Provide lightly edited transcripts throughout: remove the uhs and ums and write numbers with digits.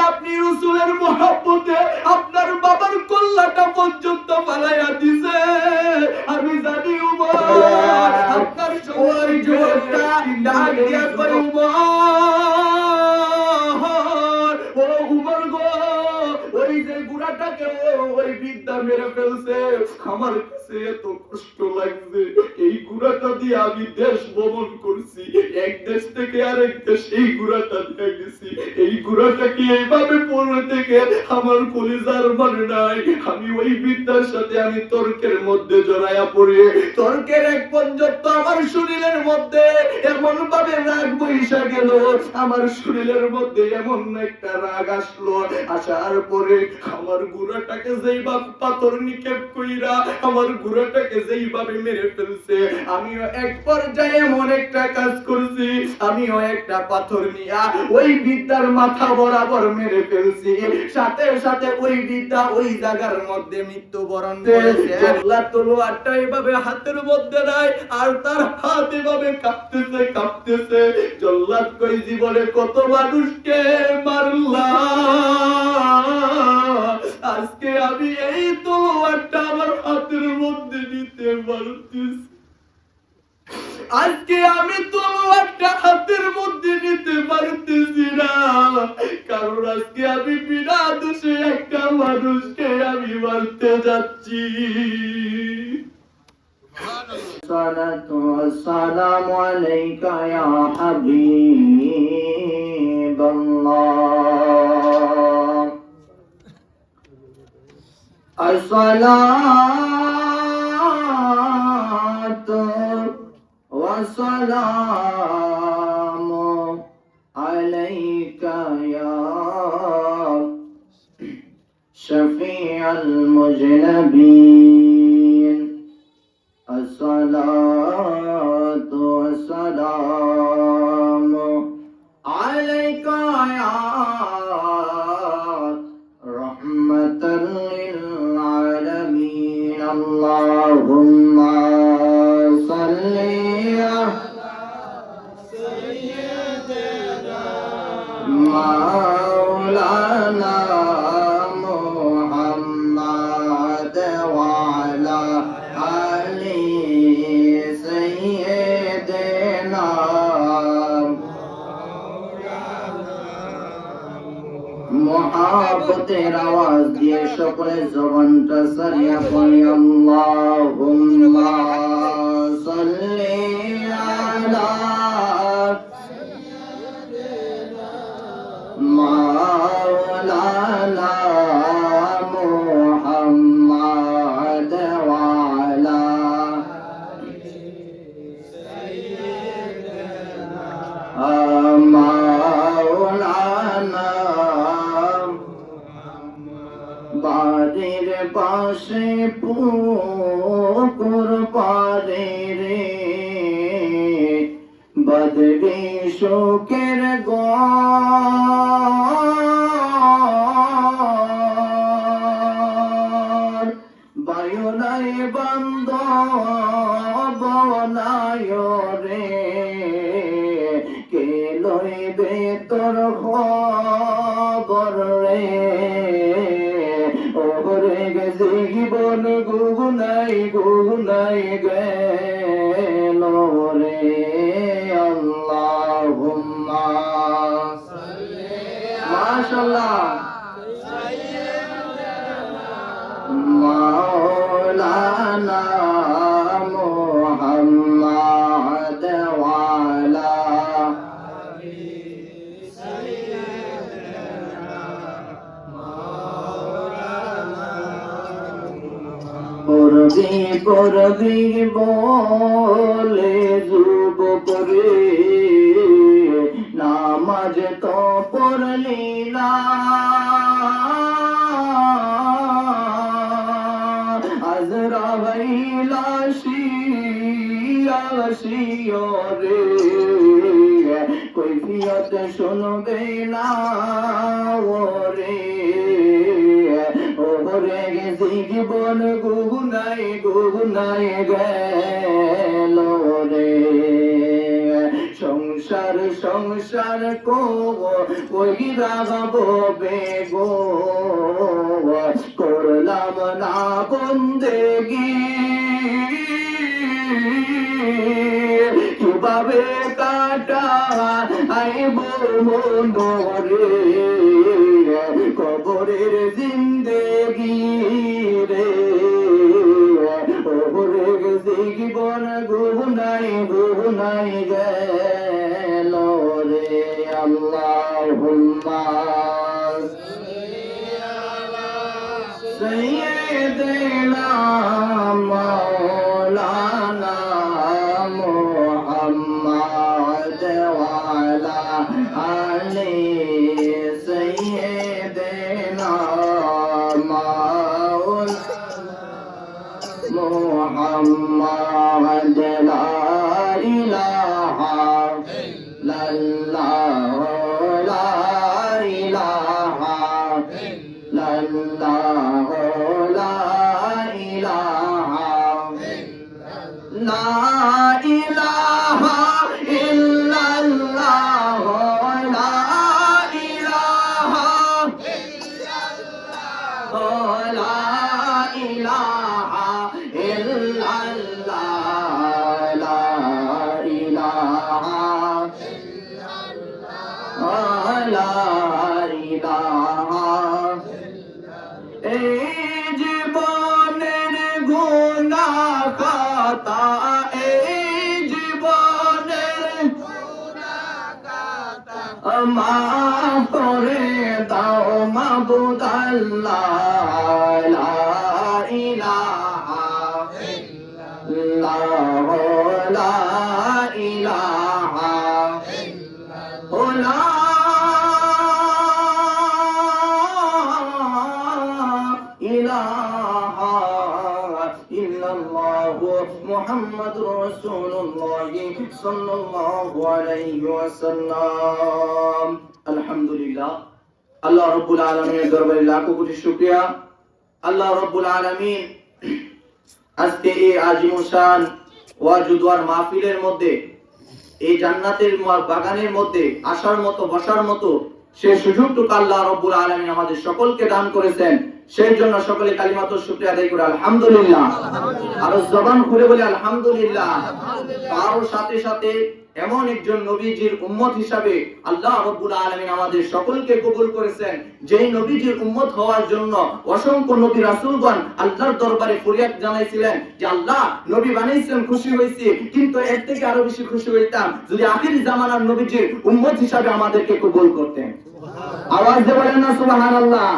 আপনি রাসূলের মহব্বতে আপনার বাবার কল্লাটা পর্যন্ত ফালাইয়া দিছে। আমি জানি উমর আপনার ওই যুবকটা ডাক দিয়া কই উমর, ও উমর গো, ওই যে গুড়াটাকে ওই বিদ্যা মেরে ফেলছে, আমার কাছে এত কষ্ট লাগছে। এই গুড়াটা দিয়ে আমি দেশ ভ্রমণ করছি, এক দেশ থেকে আরেক দেশ এই গুড়াটা দিয়ে গেছি। এই গুড়াটাকে এইভাবে পড়ে থেকে আমার কলিজার মানে নাই। আমি ওই বিদ্যার সাথে আমি তর্কের মধ্যে জড়াইয়া পড়ি। তর্কের এক পর্যন্ত আমার শরীরের মধ্যে এমন ভাবে রাগ বইসা গেল, আমার শরীরের মধ্যে এমন একটা রাগ আসলো। আসার পরে আমার গুড়াটাকে যেইভাবে পাথর নিক্ষেপ কইরা আমার গুড়াটাকে যেইভাবে মেরে ফেলছে, আমিও এক পর্যায়ে এমন একটা কাজ করছি, আমিও একটা পাথর নিয়া ওই বিদ্যার মাথা বরাবর মেরে ফেলছি। সাথে সাথে ওই বিদ্যা ওই জায়গার মধ্যে মৃত্যুবরণ করেছে। আল্লাহ তলোয়ারটা এভাবে হাতের মধ্যে নাই, আর তার হাত এভাবে কাঁপতেছে কাঁপতেছে। জল্লাদ কই জীবনে কত মানুষকে মারলাম, আজকে আমি এই তলোয়ারটা আমার হাতের মধ্যে নিতে পারতেছি। আজকে আমি তলোয়ারটা হাতের মধ্যে নিতে পারতেছি না, কারণ আজকে আমি বিনা দোষে একটা মানুষকে আমি মারতে যাচ্ছি। সালাতু ওয়াসসালামু আলাইকা ইয়া হাবিবাল্লাহ। আসসালাতু ওয়াসসালামু আলাইকা ইয়া শাফিউল মুজনাবিন। আসসালাতু ওয়াসসালামু আলাইকা ইয়া রাহমাতাল লিল আলামিন। আল্লাহুম্মা সাল্লি আলা সাইয়্যিদিনা মাওলানা মুহাম্মাদ ওয়া আলা আলি সাইয়্যিদিনা মুহাব্বতের আওয়াজ দিয়ে সকলে জবানটা সারিয়া পড়ি আল্লাহুম্মা সাল্লি আলা মাওলানা মুহাম্মাদ ওয়া আলা মাওলানা। বাড়ির পাশে পুকুর পারে রে বদরি শোকের গর বায়ু নাই বন্ধ বনায় রে কে লইবে তোর খবর রে ওরে গেছে জীবন গুনাই গেল রে। আল্লাহুম্মা মাশাআল্লাহ মাওলানা মুহাম্মাদ ওয়া আলা পরবি বলে যুবক রে নামাজ তো পড়লি না, আজরাইল আসিও রে কৈফিয়ত শুনবে না ওরে ওরে গেছি জীবন গুনাই গেল রে। সংসার কো ওই রাগাবো বেগো করলাম না বন্দেগি কিভাবে কাটা আইব মনরে কবরের জিন্দেগি রে ওরে জীবন গুনাই গেল রে আল্লাহুম্মা সাইয়্যিদিনা মাওলানা মুহাম্মদ ওয়া আলা আলি সাইয়্যিদিনা মুহাম্মদ লা ইলাহা ইল্লাল্লাহ লা ইলাহা ইল্লাল্লাহ লা ইলাহা লা ইলাহা ইল্লাল্লাহ লা ইলাহা লা ইলাহা ইল্লাল্লাহ লা ইলাহা লা ইলাহা এই জীবনের গুনাহ খাতা এই জীবনের মাফ করে দাও মাবুদ আল্লাহ লা ইলাহা ইল্লাল্লাহ লা ইলাহা লা ইলাহা ইল্লাল্লাহ মুহাম্মাদুর রাসূলুল্লাহ সাল্লাল্লাহু আলাইহি ওয়াসাল্লাম। আলহামদুলিল্লাহ, আল্লাহ রাব্বুল আলামিনের দরবারে লাখো কোটি শুকরিয়া। আল্লাহ রাব্বুল আলামিন আজকে এই আজিমুশান ওয়াজুদওয়ার মাহফিলের মধ্যে, এই জান্নাতের বাগানের মধ্যে আসার মতো বসার মতো সে সুযোগটুকু আল্লাহ রাব্বুল আলামিন আমাদের সকলকে দান করেছেন। সেই জন্য সকলে কালিমাতুর শুকরিয়া আদায় করে আলহামদুলিল্লাহ। আর জবান খুলে বলে আলহামদুলিল্লাহ। তার সাথে সাথে এমন একজন নবীজির উম্মত হিসাবে আল্লাহ রাব্বুল আলামিন আমাদের সকলকে কবুল করেছেন, যেই নবীজির উম্মত হওয়ার জন্য অসংখ্য নবী রাসূলগণ আল্লাহর দরবারে ফরিয়াদ জানাইছিলেন যে আল্লাহ নবী বানাইছেন, খুশি হইছি, কিন্তু এর থেকে আরো বেশি খুশি হইতাম যদি আখির জামানার নবীজির উম্মত হিসাবে আমাদেরকে কবুল করতেন। আওয়াজ দিয়ে বলেন না সুবহানাল্লাহ।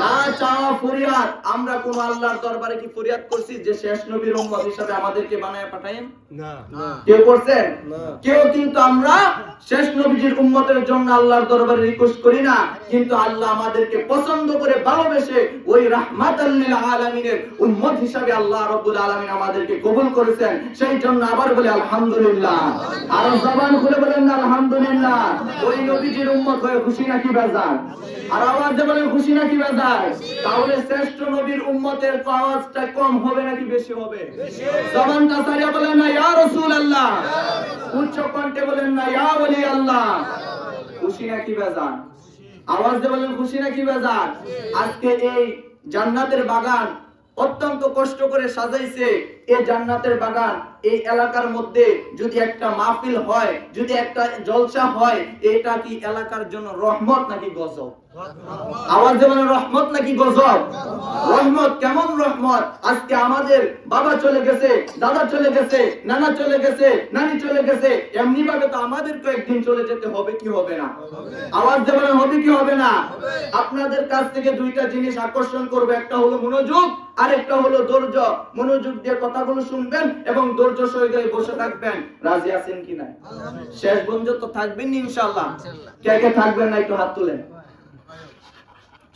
না চাওয়া ফরিয়াদ, আমরা কোন আল্লাহর দরবারে কি ফরিয়াদ করছি যে শেষ নবীর উম্মত হিসাবে আমাদেরকে বানায় পাঠায়েন? না, কেউ করছেন? কেউ কিন্তু আমরা শেষ নবীর উম্মতের জন্য আল্লাহর দরবারে রিকোয়েস্ট করি না, কিন্তু আল্লাহ আমাদেরকে পছন্দ করে ভালোবেসে ওই রাহমাতাল লিল আলামিনের উম্মত হিসাবে আল্লাহ রাব্বুল আলামিন আমাদেরকে কবুল করেছেন। সেই জন্য আবার বলি আলহামদুলিল্লাহ। আর জবান খুলে বলেন না আলহামদুলিল্লাহ। ওই নবীজির উম্মত হয়ে খুশি নাকি বেজার? আর আওয়াজ দিয়ে বলেন খুশি নাকি বেজার? তাহলে শ্রেষ্ঠ নবীর উম্মতের আওয়াজটা কম হবে নাকি বেশি হবে? জবানটা সারিয়া বলেন না ইয়া রাসূলুল্লাহ, উচ্চ কণ্ঠে বলেন না ইয়া ওলি আল্লাহ। খুশি নাকি বেজার? আওয়াজ দিয়ে বলেন খুশি নাকি বেজার? আজকে এই জান্নাতের বাগান অত্যন্ত কষ্ট করে সাজাইছে। এই জান্নাতের বাগান এই এলাকার মধ্যে যদি একটা মাহফিল হয়, যদি একটা জলসা হয়, এটা কি এলাকার জন্য রহমত নাকি গজব? আওয়াজ দিয়ে বলেন রহমত নাকি গজব? রহমত। কেমন রহমত? আজকে আমাদের বাবা চলে গেছে, দাদা চলে গেছে, নানা চলে গেছে, নানি চলে গেছে, এমনি ভাবে তো আমাদেরকে একদিন চলে যেতে হবে কি হবে না? আওয়াজ দিয়ে বলেন হবে কি হবে না? আপনাদের কাছ থেকে দুইটা জিনিস আকর্ষণ করবে, একটা হলো মনোযোগ আর একটা হলো ধৈর্য। মনোযোগ দিয়ে কথাগুলো শুনবেন এবং ধৈর্য সহকারে বসে থাকবেন। রাজি আছেন কি না? শেষ পর্যন্ত থাকবেন ইনশাআল্লাহ। কে কে থাকবেন না একটু হাত তুলেন।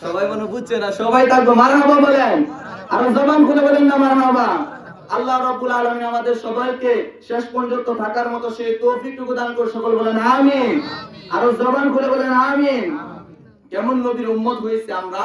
সবাই মনে বুঝছে না? সবাই থাকবো, মারহাবা বলেন। আর জবান খুলে বলেন না মারহাবা। আল্লাহ রাব্বুল আলামিন আমাদের সবাইকে শেষ পর্যন্ত থাকার মতো সেই তৌফিকটুকু দান করে সকল বলেন আমিন। আর জবান খুলে বলেন আমিন। কেমন নবীর উম্মত হয়েছে আমরা,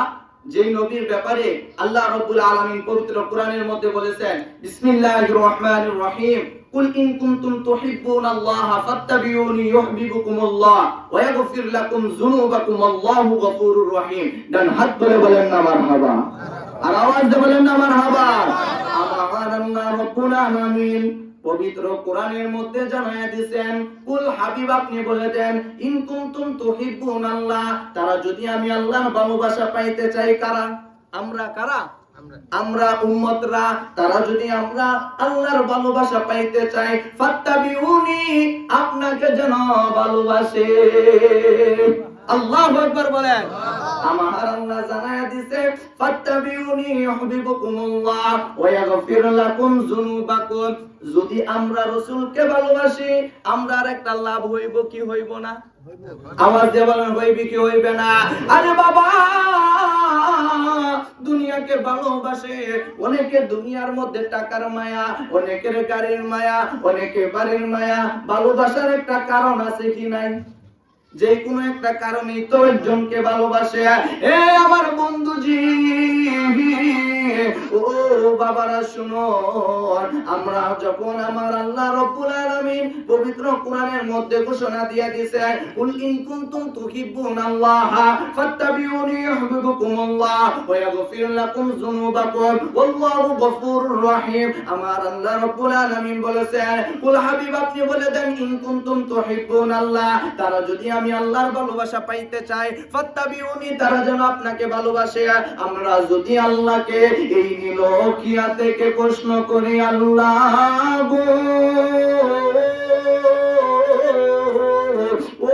যেই নবীর ব্যাপারে আল্লাহ রাব্বুল আলামিন পবিত্র কোরআনের মধ্যে বলেছেন বিসমিল্লাহির রহমানির রহিম কুল ইন কুনতুম তুহিব্বুনাল্লাহা ফাত্তাবিউনি ইউহিব্বুকুমুল্লাহ ওয়া ইয়াগফির লাকুম যুনুবাকুম আল্লাহু গফুরুর রহিম। ডান হাত তুলে বলেন না মারহাবা, আর আওয়াজ দিয়ে বলেন না মারহাবা। আমার আল্লাহ রব্বুল আলামিন পবিত্র কোরআনের মধ্যে জানায়া দিয়েছেন, কুল হাবিব আপনি বলে দেন, ইন কুনতুম তুহিব্বুনাল্লাহ, তারা যদি আমি আল্লাহর ভালোবাসা পাইতে চাই। কারা? আমরা। কারা? আমরা উম্মতরা। তারা যদি আমরা আল্লাহর ভালোবাসা পাইতে চাই, ফাত্তাবিউনি, আপনাকে যেন ভালোবাসে। আল্লাহু আকবার বলেন। আমার আল্লাহ জানায়া দিয়েছে, ফাত্তাবিউনি ইউহিব্বুকুমুল্লাহ ওয়া ইয়াগফির লাকুম যুনুবাকুম। যদি আমরা রাসূলকে ভালোবাসি, আমরা আর একটা লাভ হইব কি হইব না? আওয়াজ দিয়ে বলেন, হইবে কি হইবে না? আরে বাবা, দুনিয়াকে ভালোবাসে অনেকে, দুনিয়ার মধ্যে টাকার মায়া, অনেকের গাড়ির মায়া, অনেকে বাড়ির মায়া। ভালোবাসার একটা কারণ আছে কি নাই? যে কোনো একটা কারণে তো একজনকে ভালোবাসে। এ আমার বন্ধুজি, ও বাবারা শুনো, আমরা যখন আমার আল্লাহ রব্বুল আলামিন পবিত্র কোরআনের মধ্যে ঘোষণা দিয়ে দিয়েছে, কুল ইন কুনতুম তুহিব্বুনাল্লাহ ফাত্তাবিউনি ইউহিব্বুকুমুল্লাহ ওয়া ইয়াগফির লাকুম যুনুবাকুম ওয়াল্লাহু গফুরুর রহিম। আমার আল্লাহ রব্বুল আলামিন বলেছেন, কুল হাবিব আপনি বলে দেন, ইন কুনতুম তুহিব্বুনাল্লাহ, তারা যদি আমি আল্লাহর ভালোবাসা পাইতে চাই, ফাত্তাবিউনি, তারা যেন আপনাকে ভালোবাসে। আমরা যদি আল্লাহকে এই নীলকিয়া থেকে প্রশ্ন করি, আল্লাহ গো, ও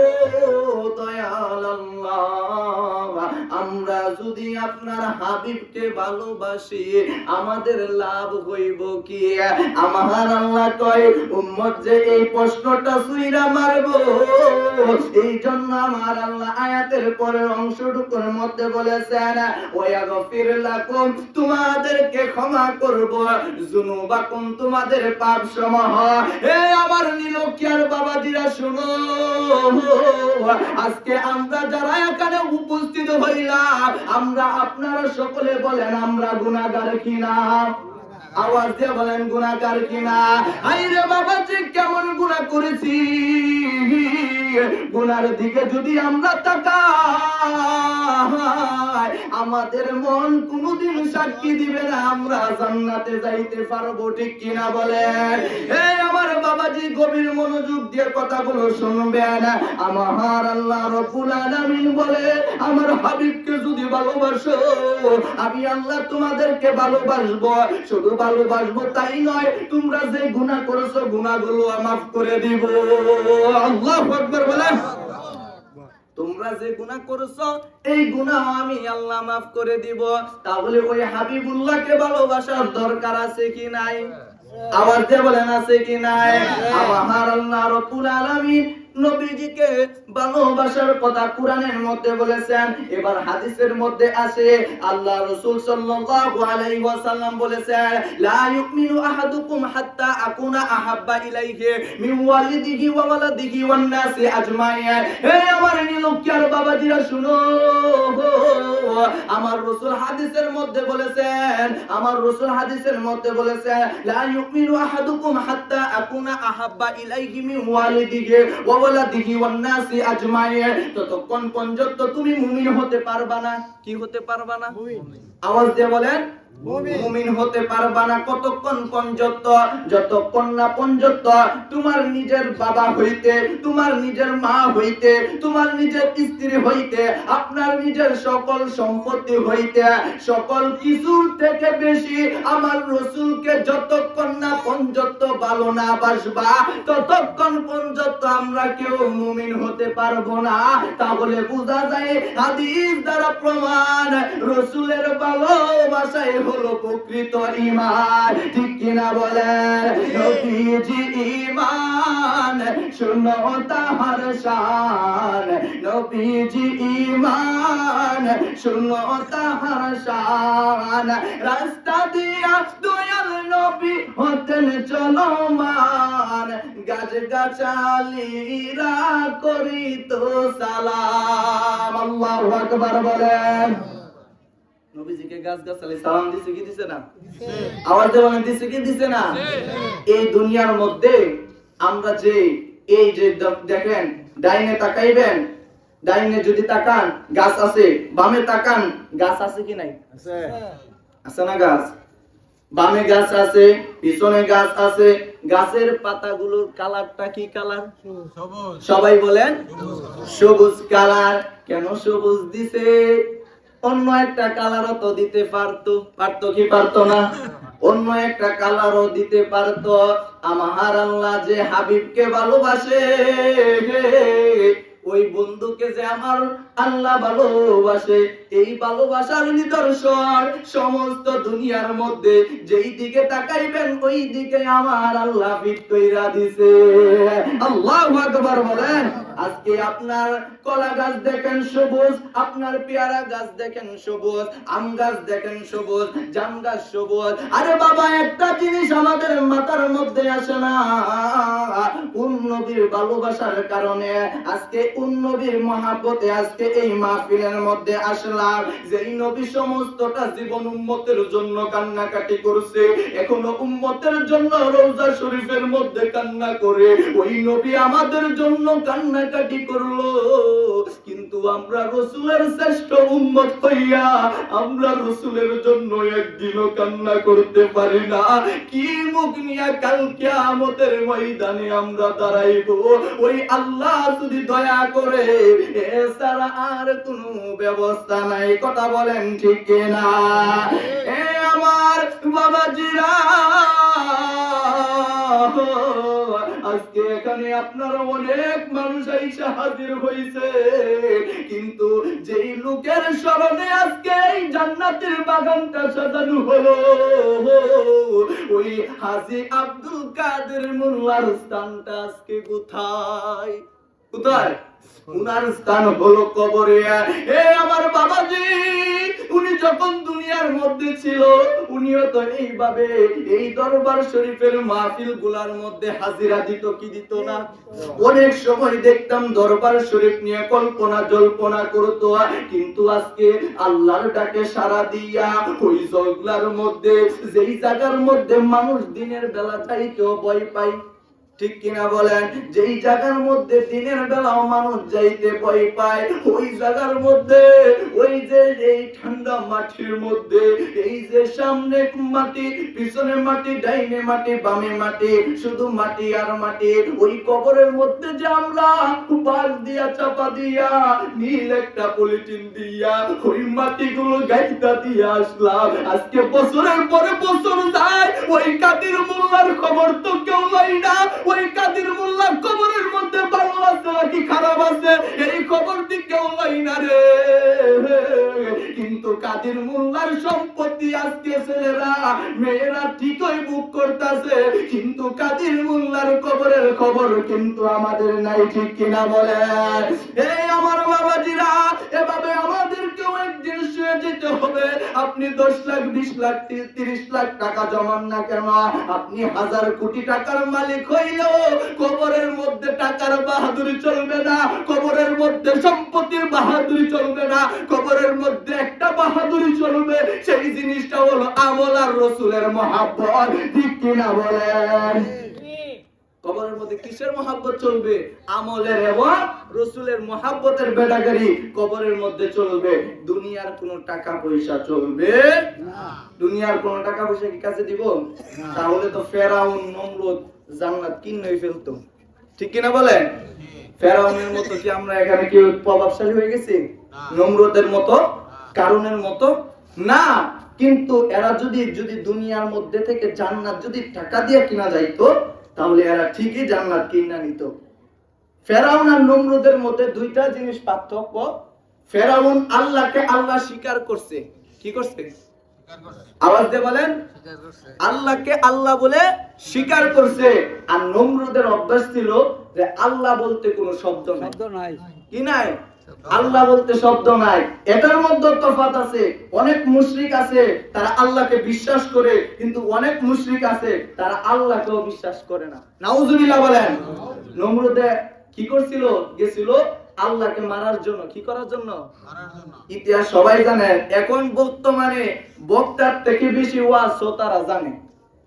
দয়াল আল্লাহ, আমরা যদি আপনার হাবিবকে ভালোবাসি, আমাদের লাভ হইব কি? আমার আল্লাহ কয়, উম্মত যে এই প্রশ্নটা সুইরা মারবো, এই জন্য আমার আল্লাহ আয়াতের পরের অংশটুকুর মধ্যে বলেছেন, ওয়া ইয়াগফির লাকুম, তোমাদেরকে ক্ষমা করব, যুনুবাকুম, তোমাদের পাপ সমূহ। হে আমার নীলকিয়ার বাবাজিরা শুনো, আজকে আমরা যারা এখানে উপস্থিত হইলাম, আমরা আপনারা সকলে বলেন, আমরা গুনাহগার কিনা? আওয়াজ দিয়ে বলেন, গুনাহগার কিনা? আইরে বাবাজি, কেমন গুনাহ করেছি? গুনার দিকে যদি আমরা তাকাই, আমাদের মন কোনদিন সাক্ষী দিবে না আমরা জান্নাতে যাইতে পারবো, ঠিক কিনা বলেন? এই আমার বাবাজি, গভীর মনোযোগ দিয়ে কথাগুলো শুনবেন। আমার আল্লাহ রব্বুল আলামিন বলে, আমার হাবিবকে যদি ভালোবাসো, আমি আল্লাহ তোমাদেরকে ভালোবাসবো। শুধু ভালোবাসবো তাই নয়, তোমরা যে গুনাহ করেছো গুনাহগুলো মাফ করে দিব। আল্লাহু আকবার বলেন। তোমরা যে গুনাহ করেছো এই গুনাহ আমি আল্লাহ মাফ করে দিব। তাহলে ওই হাবিবুল্লাহকে ভালোবাসার দরকার আছে কি নাই? আওয়াজ দিয়ে বলেন, আছে কি নাই? আমার আল্লাহ রব্বুল আলামিন নবীজিকে ভালোবাসার কথা কোরআনের মধ্যে বলেছেন। এবার হাদিসের মধ্যে আছে, আল্লাহ রাসূল সাল্লাল্লাহু আলাইহি ওয়াসাল্লাম বলেছেন, লা ইউমিনু আহাদুকুম হাত্তা আকুনা আহাব্বা ইলাইহি মিন ওয়ালিদিহি ওয়া ওয়ালাদিহি ওয়ান নাসি আজমাইন। হে আমার নীলকিয়ার বাবাজিরা শুনো, আমার রাসূল হাদিসের মধ্যে বলেছেন, আমার রাসূল হাদিসের মধ্যে বলেছেন, লা ইউমিনু আহাদুকুম হাত্তা আকুনা আহাব্বা ইলাইহি মিন ওয়ালিদিহি ওয়া ওয়ালাদিহি ওয়ান নাসি আজমাইন। ততক্ষণ পর্যন্ত তুমি মুমিন হতে পারবা না। কি হতে পারবা না? আওয়াজ দিয়ে বলেন, মুমিন হতে পারবা না। কতক্ষণ পর্যন্ত? যতক্ষণ না পর্যন্ত তোমার নিজের বাবা হইতে, তোমার নিজের মা হইতে, তোমার নিজের স্ত্রী হইতে, আপনার নিজের সকল সম্পত্তি হইতে, সকল কিছুর থেকে বেশি আমার রাসূলকে যতক্ষণ না পর্যন্ত ভালো না বাসবা, ততক্ষণ পর্যন্ত আমরা কেউ মুমিন হতে পারবো না। তাহলে বোঝা যায় হাদিস দ্বারা প্রমাণ, রাসূলের ভালোবাসায় হলো প্রকৃত ঈমান, ঠিক কিনা বলেন? নবীজি ঈমান, শুনো তাহার শান, নবীজি ঈমান, শুনো তাহার শান। রাস্তা দিয়া দয়াল নবী হতেন চলমান, গাছ গাছালিরা করিত সালাম। আল্লাহু আকবার বলেন। নবীজিকে গাছগাছালি সালাম দিছে কি দিছে না? আওয়াজ দিয়ে বলেন দিছে কি দিছে না? এই দুনিয়ার মধ্যে আমরা যে এই যে দেখেন, ডাইনে তাকাইবেন, ডাইনে যদি তাকান গাছ আছে, বামে তাকান গাছ আছে কি নাই? আছে না গাছ? বামে গাছ আছে, পিছনে গাছ আছে। গাছের পাতাগুলোর কালারটা কি কালার? সবাই বলেন সবুজ কালার। কেন সবুজ দিছে? অন্য একটা কালারও তো দিতে পারতো। পারতো কি পারতো না? অন্য একটা কালারও দিতে পারতো। আমার আল্লাহ যে হাবিবকে ভালোবাসে, ওই বন্ধুকে যে আমার আল্লাহ ভালোবাসে, এই ভালোবাসার নিদর্শন সমস্ত দুনিয়ার মধ্যে যেই দিকে তাকাইবেন ওই দিকে আমার আল্লাহ ফিট কইরা দিছে। আল্লাহু আকবার বলেন। আজকে আপনার কলা গাছ দেখেন সবুজ, আপনার পেয়ারা গাছ দেখেন সবুজ, আম গাছ দেখেন সবুজ, জাম গাছ সবুজ। আরে বাবা, একটা জিনিস আমাদের মাথার মধ্যে আসে না, কোন নবীর ভালোবাসার কারণে আজকে কোন নবীর মহব্বতে আজকে এই মাহফিলের মধ্যে আসলাম। যেই নবী সমস্তটা জীবন উম্মতের জন্য কান্নাকাটি করছে, এখনো উম্মতের জন্য রওজা শরীফের মধ্যে কান্না করে, ওই নবী আমাদের জন্য কান্নাকাটি করলো। কিন্তু আমরা রাসূলের শ্রেষ্ঠ উম্মত হইয়া আমরা রাসূলের জন্য একদিনও কান্না করতে পারি না। কি মুখ নিয়ে কাল কিয়ামতের ময়দানে আমরা দাঁড়াইব? ওই আল্লাহ যদি দয়া করে, এছাড়া আর কোনো ব্যবস্থা নাই। কথা বলেন ঠিক কিনা? এ আমার বাবাজিরা, আজকে এখানে আপনারা অনেক মানুষ আইসা হাজির হইছে, কিন্তু যেই লোকের স্মরণে আজকে এই জান্নাতের বাগানটা সাজানো হলো, ওই হাজী আব্দুল কাদের মোল্লার স্থানটা আজকে কোথায়? কোথায়? উনার স্থান হলো কবরে। এ আমার বাবাজি, উনি যখন দুনিয়ার মধ্যে ছিল, উনিও তো এইভাবে এই দরবার শরীফের মাহফিল গুলার মধ্যে হাজিরা দিত কি দিত না? অনেক সময় দেখতাম দরবার শরীফ নিয়ে কল্পনা জল্পনা করতো, কিন্তু আজকে আল্লাহর ডাকে সাড়া দিয়া ওই জগলার মধ্যে, যেই জায়গার মধ্যে মানুষ দিনের বেলা যাইতেও ভয় পায়, ঠিক কিনা বলেন? যেই জায়গার মধ্যে দিনের বেলাও মানুষ যাইতে ভয় পায়, ওই জায়গার মধ্যে, ওই যে এই ঠান্ডা মাটির মধ্যে, এই যে সামনে মাটি, পিছনে মাটি, ডাইনে মাটি, বামে মাটি, শুধু মাটি আর মাটি, ওই কবরের মধ্যে যে আমরা বাঁশ দিয়া চাপা দিয়া নীল একটা পলিথিন দিয়া ওই মাটিগুলো গাইতা দিয়ে আসলাম। আজকে বছরের পরে বছর যায়, ওই কাদির মোল্লার খবর তো কেউ লয় না। ওই কাদির মোল্লার কবরের মধ্যে ভালো আছে নাকি খারাপ আছে, এই খবর দি কেউ লয় না রে। কিন্তু কাদির মোল্লার সম্পত্তি আজকে ছেলেরা মেয়েরা ঠিকই বুক করতেছে, কিন্তু কাদির মোল্লার কবরের খবর কিন্তু আমাদের নাই, ঠিক কিনা বলে? এই আমার বাবাজিরা, এভাবে আমাদেরকেও একদিন শুয়ে যেতে হবে। আপনি 10 লাখ 20 লাখ 30 লাখ টাকা জমান না কেন, আপনি 1000 কোটি টাকার মালিক হইলেও কবরের মধ্যে টাকার বাহাদুরি চলবে না, কবরের মধ্যে সম্পত্তির বাহাদুরি চলবে না, কবরের মধ্যে একটা বাহাদুরি চলবে, সেই জিনিসটা হলো আমল আর রাসূলের মহব্বত, ঠিক কিনা বলেন? কবরের মধ্যে কিসের মহব্বত চলবে? আমলের এবং রাসূলের মহব্বতের বেদাগারি কবরের মধ্যে চলবে। দুনিয়ার কোনো টাকা পয়সা চলবে না। দুনিয়ার কোনো টাকা পয়সা কি কাছে দিব? তাহলে তো ফেরাউন নমরুদ জান্নাত কিনেই ফেলতো, ঠিক কিনা বলেন? ফেরাউনের মতো কি আমরা এখানে কি প্রভাবশালী হয়ে গেছি? নমরুদের মতো, কারুনের মতো না। কিন্তু এরা যদি দুনিয়ার মধ্যে থেকে জান্নাত যদি টাকা দিয়ে কিনা যাইতো, তাহলে এরা ঠিকই জান্নাত কিনা নিত। ফেরাউন আর নমরুদের মধ্যে দুইটা জিনিস পার্থক্য। ফেরাউন আল্লাহকে আল্লাহ স্বীকার করছে। কি করছে? আওয়াজ দিয়ে বলেন, আল্লাহকে আল্লাহ বলে স্বীকার করছে। আর নমরুদের অভ্যাস ছিল যে আল্লাহ বলতে কোনো শব্দ নাই। কি নাই? আল্লাহ বলতে শব্দ নাই। এটার মধ্যে তফাৎ আছে। অনেক মুশরিক আছে তারা আল্লাহকে বিশ্বাস করে, কিন্তু অনেক মুশরিক আছে তারা আল্লাহকেও বিশ্বাস করে না। নাউজুবিল্লাহ বলেন। নমরুদে কি করছিল? গেছিল আল্লাহকে মারার জন্য। কি করার জন্য? ইতিহাস সবাই জানে। এখন বর্তমানে বক্তার থেকে বেশি ওয়াজ শ্রোতারা জানে,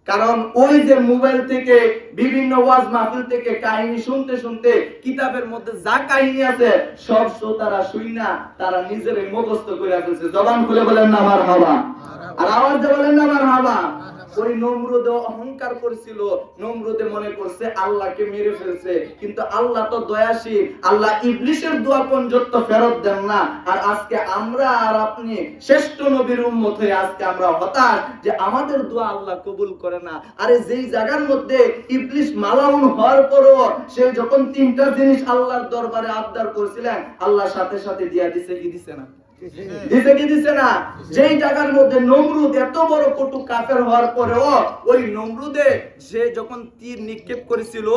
কারণ ওই যে মোবাইল থেকে বিভিন্ন ওয়াজ মাহফিল থেকে কাহিনী শুনতে শুনতে কিতাবের মধ্যে যা কাহিনী আছে সব শ্রোতারা শুইনা তারা নিজেরই মুখস্থ করে ফেলছে। জবান খুলে বলেন না মারহাবা, আর আওয়াজ দিয়ে বলেন না মারহাবা। ওই নমরুদ অহংকার করেছিল, নমরুদে মনে করছে আল্লাহকে মেরে ফেলছে, কিন্তু আল্লাহ তো দয়াশীল, আল্লাহ ইবলিসের দোয়া পর্যন্ত ফেরত দেন না। আর আজকে আমরা আর আপনি শ্রেষ্ঠ নবীর উম্মত হয়ে আজকে আমরা হতাশ যে আমাদের দোয়া আল্লাহ কবুল করে না। আরে যেই জায়গার মধ্যে ইবলিস মালাউন হওয়ার পরও সে যখন তিনটা জিনিস আল্লাহর দরবারে আবদার করেছিলেন, আল্লাহ সাথে সাথে দিয়া দিছে কি দিছে না? দিছে কি দিছে না? যেই জায়গার মধ্যে নমরুদ এত বড় কটু কাফের হওয়ার পরেও ওই নমরুদে সে যখন তীর নিক্ষেপ করেছিল,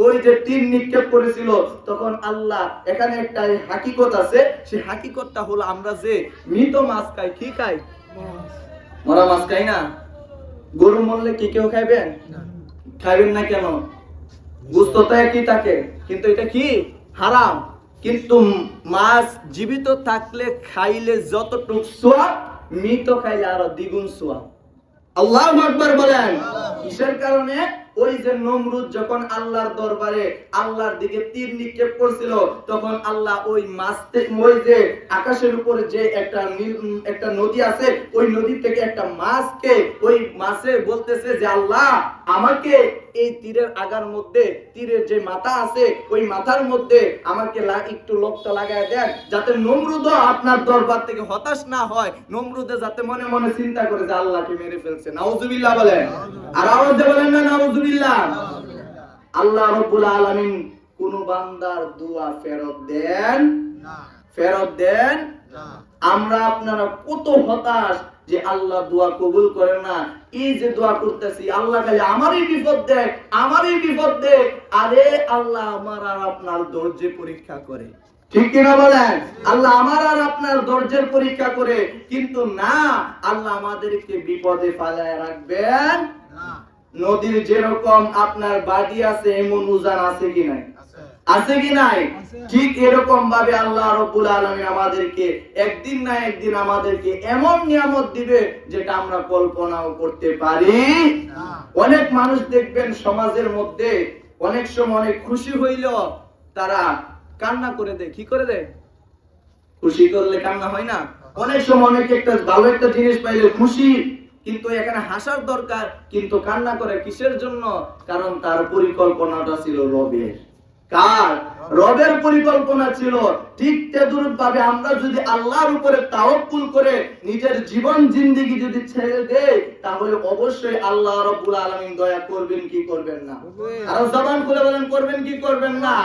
ওই যে তীর নিক্ষেপ করেছিল, তখন আল্লাহ এখানে একটা হাকিকত আছে। সেই হাকিকতটা হলো আমরা যে মৃত মাছ খাই, কি খাই? মরা মাছ খাই না? গরু মরলে কি কেউ খাইবেন? খাইবেন না কেন? গোশত তো একই থাকে, কিন্তু এটা কি হারাম। কিন্তু মাছ জীবিত থাকলে খাইলে যতটুক সোয়াব, মৃত খাইলে আরো দ্বিগুণ সোয়াব। আল্লাহু আকবার বলেন। কিসের কারণে? ওই যে নমরুদ যখন আল্লাহর দরবারে আল্লাহর দিকে তীর নিক্ষেপ করছিল, তখন আল্লাহ ওই মাছ ওই যে আকাশের উপরে যে একটা নদী আছে, ওই নদী থেকে একটা মাছকে ওই মাছে বলতেছে যে আল্লাহ আমাকে এই তীরের আগার মধ্যে, তীরের যে মাথা আছে ওই মাথার মধ্যে আমাকে একটু লোকটা লাগায় দেন, যাতে নমরুদও আপনার দরবার থেকে হতাশ না হয়, নমরুদে যাতে মনে মনে চিন্তা করে যে আল্লাহকে মেরে ফেলছে। নাউজুবিল্লাহ বলেন, আর আওয়াজে বলেন না নাউজুবিল্লাহ। আল্লাহ রাব্বুল আলামিন কোন বান্দার দোয়া ফেরত দেন না, ফেরত দেন না। আমরা আপনারা কত হতাশ যে আল্লাহ দোয়া কবুল করে না। এই যে দোয়া করতেছি, আল্লাহ খালি আমারই বিপদ দেয়, আমারই বিপদ দেয়। আরে আল্লাহ আমার আর আপনার ধৈর্যের পরীক্ষা করে, ঠিক কিনা বলেন? আল্লাহ আমার আর আপনার ধৈর্যের পরীক্ষা করে, কিন্তু না, আল্লাহ আমাদেরকে বিপদে ফেলায় রাখবেন না। নদীর যেরকম আপনার বাড়ি আছে এমন উজান আছে কি নাই? আছে কি নাই? ঠিক এরকম ভাবে আল্লাহ রাব্বুল আলামিন আমাদেরকে একদিন না একদিন আমাদেরকে এমন নিয়ামত দিবে যেটা আমরা কল্পনাও করতে পারি না। অনেক মানুষ দেখবেন সমাজের মধ্যে অনেক সময় অনেক খুশি হইলো তারা কান্না করে দেয়। কি করে দেয়? খুশি করলে কান্না হয় না? অনেক সময় অনেক একটা ভালো একটা জিনিস পাইলে খুশি, কিন্তু এখানে হাসার দরকার, কিন্তু কান্না করে কিসের জন্য? কারণ তার পরিকল্পনাটা ছিল রবের। কার? রবের পরিকল্পনা ছিল। ঠিক তেদুরূপ ভাবে আমরা যদি আল্লাহর উপরে তাওয়াক্কুল করে নিজের জীবন জিন্দেগি যদি ছেড়ে দেই, তাহলে অবশ্যই আল্লাহ রাব্বুল আলামিন দয়া করবেন কি করবেন না? আর জবান খুলে বলেন করবেন কি করবেন না?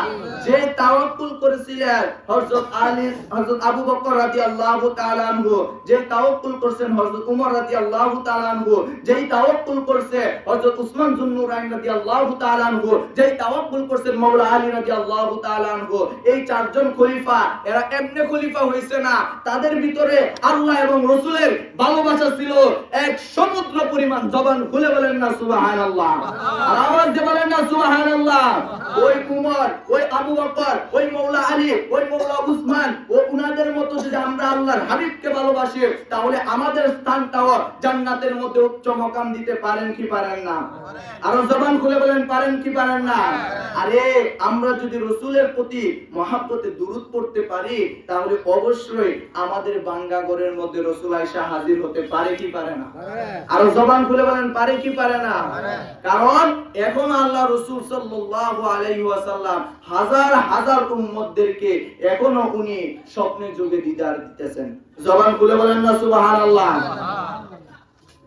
যে তাওয়াক্কুল করেছিলেন হযরত আলী, হযরত আবু বকর রাদিয়াল্লাহু তাআলা আনহু, যে তাওয়াক্কুল করেছেন হযরত উমর রাদিয়াল্লাহু তাআলা আনহু, যেই তাওয়াক্কুল করছে হযরত উসমান যুন্নুরাইন রাদিয়াল্লাহু তাআলা আনহু, যেই তাওয়াক্কুল করেছেন মাওলা আলী রাদিয়াল্লাহু তাআলা আনহু, এই চারজন খলিফা, এরা এমনি খলিফা হইছে না, তাদের ভিতরে আল্লাহ এবং রাসূলের ভালোবাসা ছিল এক সমুদ্র পরিমাণ। জবান খুলে বলেন না সুবহানাল্লাহ, আর আওয়াজ দিয়ে বলেন না সুবহানাল্লাহ। ওই উমর, ওই আবু বকর, ওই মাওলা আলী, ওই মাওলা উসমান, ও উনাদের মতো যদি আমরা আল্লাহর হাবিবকে ভালোবাসি, তাহলে আমাদের স্থানটাও জান্নাতের মধ্যে উচ্চ মাকাম দিতে পারেন কি পারেন না? আর জবান খুলে বলেন পারেন কি পারেন না? আরে আমরা যদি রাসূলের প্রতি মহব্বতে দুরূদ পড়তে পারি, তাহলে অবশ্যই আমাদের বাঙ্গাঘরের মধ্যে রাসূল আয়েশা হাজির হতে পারে কি পারে না? আর জবান খুলে বলেন পারে কি পারে না? কারণ এখন আল্লাহ রাসূল সাল্লাল্লাহু আলাইহি ওয়াসাল্লাম হাজার হাজার উম্মতদেরকে এখনো উনি স্বপ্নে যোগে দিদার দিতেছেন। জবান খুলে বলেন না সুবহানাল্লাহ।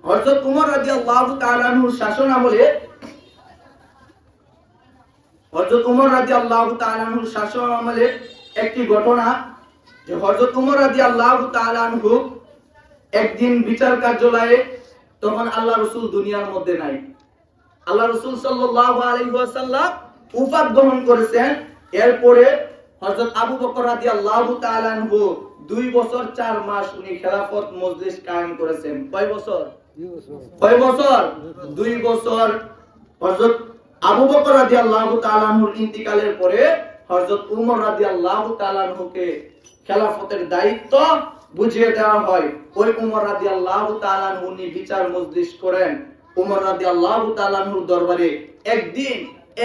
হযরত উমর রাদিয়াল্লাহু তাআলা আনহুর শাসন আমলে, হযরত উমর রাদিয়াল্লাহু তাআলা আনহুর শাসন আমলে একটি ঘটনা, যে হযরত উমর রাদিয়াল্লাহু তাআলা আনহু একদিন বিচার কার্যালয়ে, তখন আল্লাহ রাসূল দুনিয়ার মধ্যে নাই। আল্লাহ রাসূল সাল্লাল্লাহু আলাইহি ওয়াসাল্লাম উফাত গ্রহণ করেছেন। এরপরে হযরত আবু বকর রাদিয়াল্লাহু তাআলা আনহু 2 বছর 4 মাস উনি খেলাফত মজলিস কায়েম করেছেন। কয় বছর? 2 বছর। 2 বছর হযরত আবু বকর রাদিয়াল্লাহু তাআলা আনহুর ইন্তিকালের পরে হযরত উমর রাদিয়াল্লাহু তাআলা আনহুকে খেলাফতের দায়িত্ব বুঝিয়ে দেওয়া হয়। ওই উমর রাদিয়াল্লাহু তাআলা আনহু উনি বিচার মজলিস করেন। উমর রাদিয়াল্লাহু তাআলা আনহুর দরবারে একদিন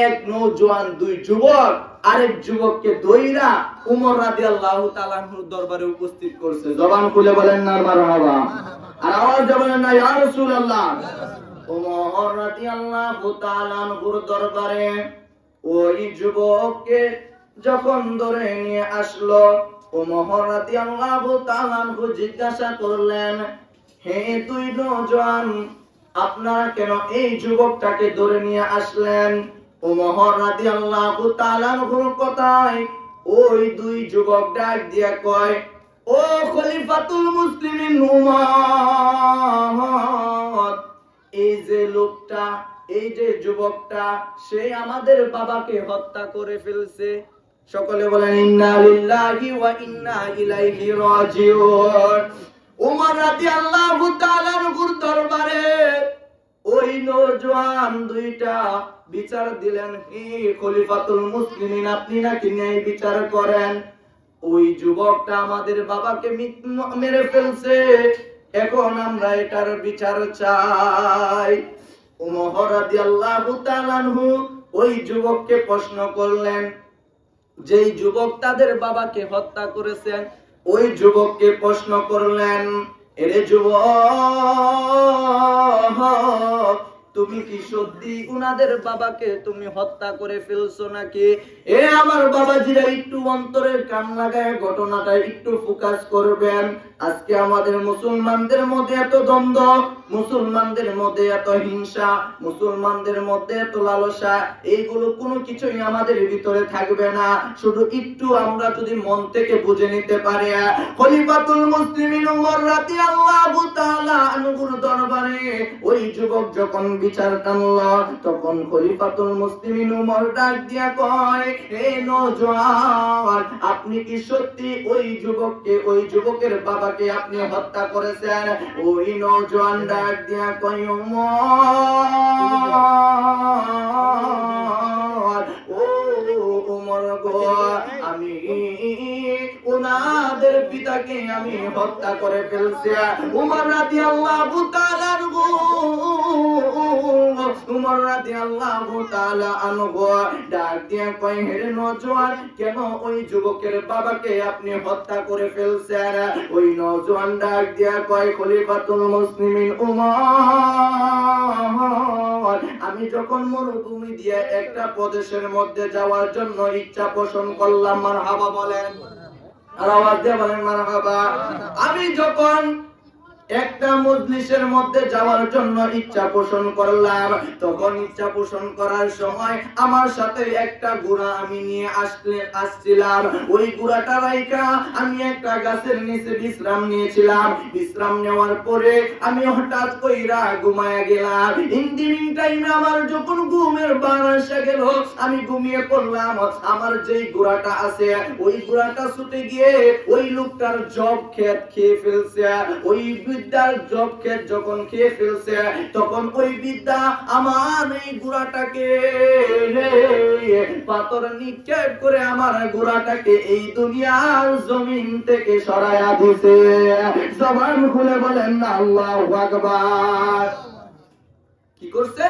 এক নওজোয়ান দুই যুবক আরেক যুবককে দইরা উমর রাদিয়াল্লাহু তাআলা আনহুর দরবারে উপস্থিত করছে। জবান খুলে বলেন না মারহাবা, আর আওয়াজ দিয়ে বলেন না ইয়া রাসূলুল্লাহ। উমর রাদিয়াল্লাহু তাআলা আনহুর দরবারে ওই যুবককে যখন ধরে নিয়ে আসলো, উমর রাদিয়াল্লাহু তাআলা আনহু জিজ্ঞাসা করলেন, হে দুই নওজোয়ান, আপনারা কেন এই যুবকটাকে ধরে নিয়ে আসলেন? উমর রাদিয়াল্লাহু তাআলা আনহুর কথায় ওই দুই যুবক ডাক দিয়া কয়, ও খলিফাতুল মুসলিমিন উমর, এই যে লোকটা, এই যে যুবকটা, সে আমাদের বাবাকে হত্যা করে ফেলছে। সকলে বলেন ইন্না লিল্লাহি ওয়া ইন্না ইলাইহি রাজিউন। উমর রাদিয়াল্লাহু তাআলা আনহুর দরবারে ওই নওজোয়ান দুইটা বিচার দিলেন, হে খলিফাতুল মুসলিমিন, আপনি নাকি ন্যায় বিচার করেন। ওই যুবকটা আমাদের বাবাকে মেরে ফেলছে, এখন আমরা এটার বিচার চাই। উমর রাদিয়াল্লাহু তাআলা আনহু ওই যুবককে প্রশ্ন করলেন, যেই যুবক তাদের বাবাকে হত্যা করেছেন, ওই যুবককে প্রশ্ন করলেন, এরে যুবক, তুমি কি সত্যি উনাদের বাবাকে তুমি হত্যা করে ফেলছো নাকি? এ আমার বাবাজিরা, একটু অন্তরের কান লাগায় ঘটনাটা একটু ফোকাস করবেন। আজকে আমাদের মুসলমানদের মধ্যে এত দ্বন্দ্ব, মুসলমানদের মধ্যে এত হিংসা, মুসলমানদের মধ্যে এত লালসা, এইগুলো কোনো কিছুই আমাদের ভিতরে থাকবে না, শুধু একটু আমরা যদি মন থেকে বুঝে নিতে পারি। খলিফাতুল মুসলিমিন উমর রাদিয়াল্লাহু তাআলা আনহুর দরবারে ওই যুবক যখন বিচার টানলো, তখন খলিফাতুল মুসলিমিন উমর ডাক দিয়া কয়, হে নওজোয়ান, আপনি কি সত্যি ওই যুবককে, ওই যুবকের বাবাকে আপনি হত্যা করেছেন? ওই নওজোয়ান ডাক দিয়া কয়, উমর, ও উমর গো, আমি ওনাদের পিতাকে আমি হত্যা করে ফেলছি। উমর রাদিয়াল্লাহু তাআলা আনহু, উমর রাদিয়াল্লাহু তাআলা আনহু ডাক দিয়া কয়, হে নওজোয়ান, কেন ওই যুবকের বাবাকে আপনি হত্যা করে ফেলছেন? ওই নওজোয়ান ডাক দিয়া কয়, খলিফাতুল মুসলিমিন উমর, আমি যখন মরুভূমি দিয়ে একটা প্রদেশের মধ্যে যাওয়ার জন্য ইচ্ছা পোষণ করলাম, মারহাবা বলেন, আর আওয়াজ দিয়ে বলেন মারহাবা। আমি যখন একটা মজলিসের মধ্যে যাওয়ার জন্য ইচ্ছা পোষণ করলাম, তখন ইচ্ছা পোষণ করার সময় আমার সাথে একটা ঘোড়া আমি নিয়ে আসছিলাম। ওই ঘোড়াটা রাইখা আমি একটা গাছের নিচে বিশ্রাম নিয়েছিলাম। বিশ্রাম নেওয়ার পরে আমি হঠাৎ কইরা ঘুমায়া গেলাম। ইন্দিমিং টাইমে আমার যখন ঘুমের বান এসে গেল, আমি ঘুমিয়ে পড়লাম। আমার যেই ঘোড়াটা আছে, ওই ঘোড়াটা ছুটে গিয়ে ওই লোকটার জব ক্ষেত খেয়ে ফেলছে। ওই বিদ্যার জব ক্ষেত যখন খেয়ে ফেলছে, তখন ওই বিদ্যা আমার এই ঘোড়াটাকে পাথর নিক্ষেপ করে আমার ঘোড়াটাকে এই দুনিয়ার জমিন থেকে সরায়া দিছে। জবান খুলে বলেন না আল্লাহু আকবার। কি করছে?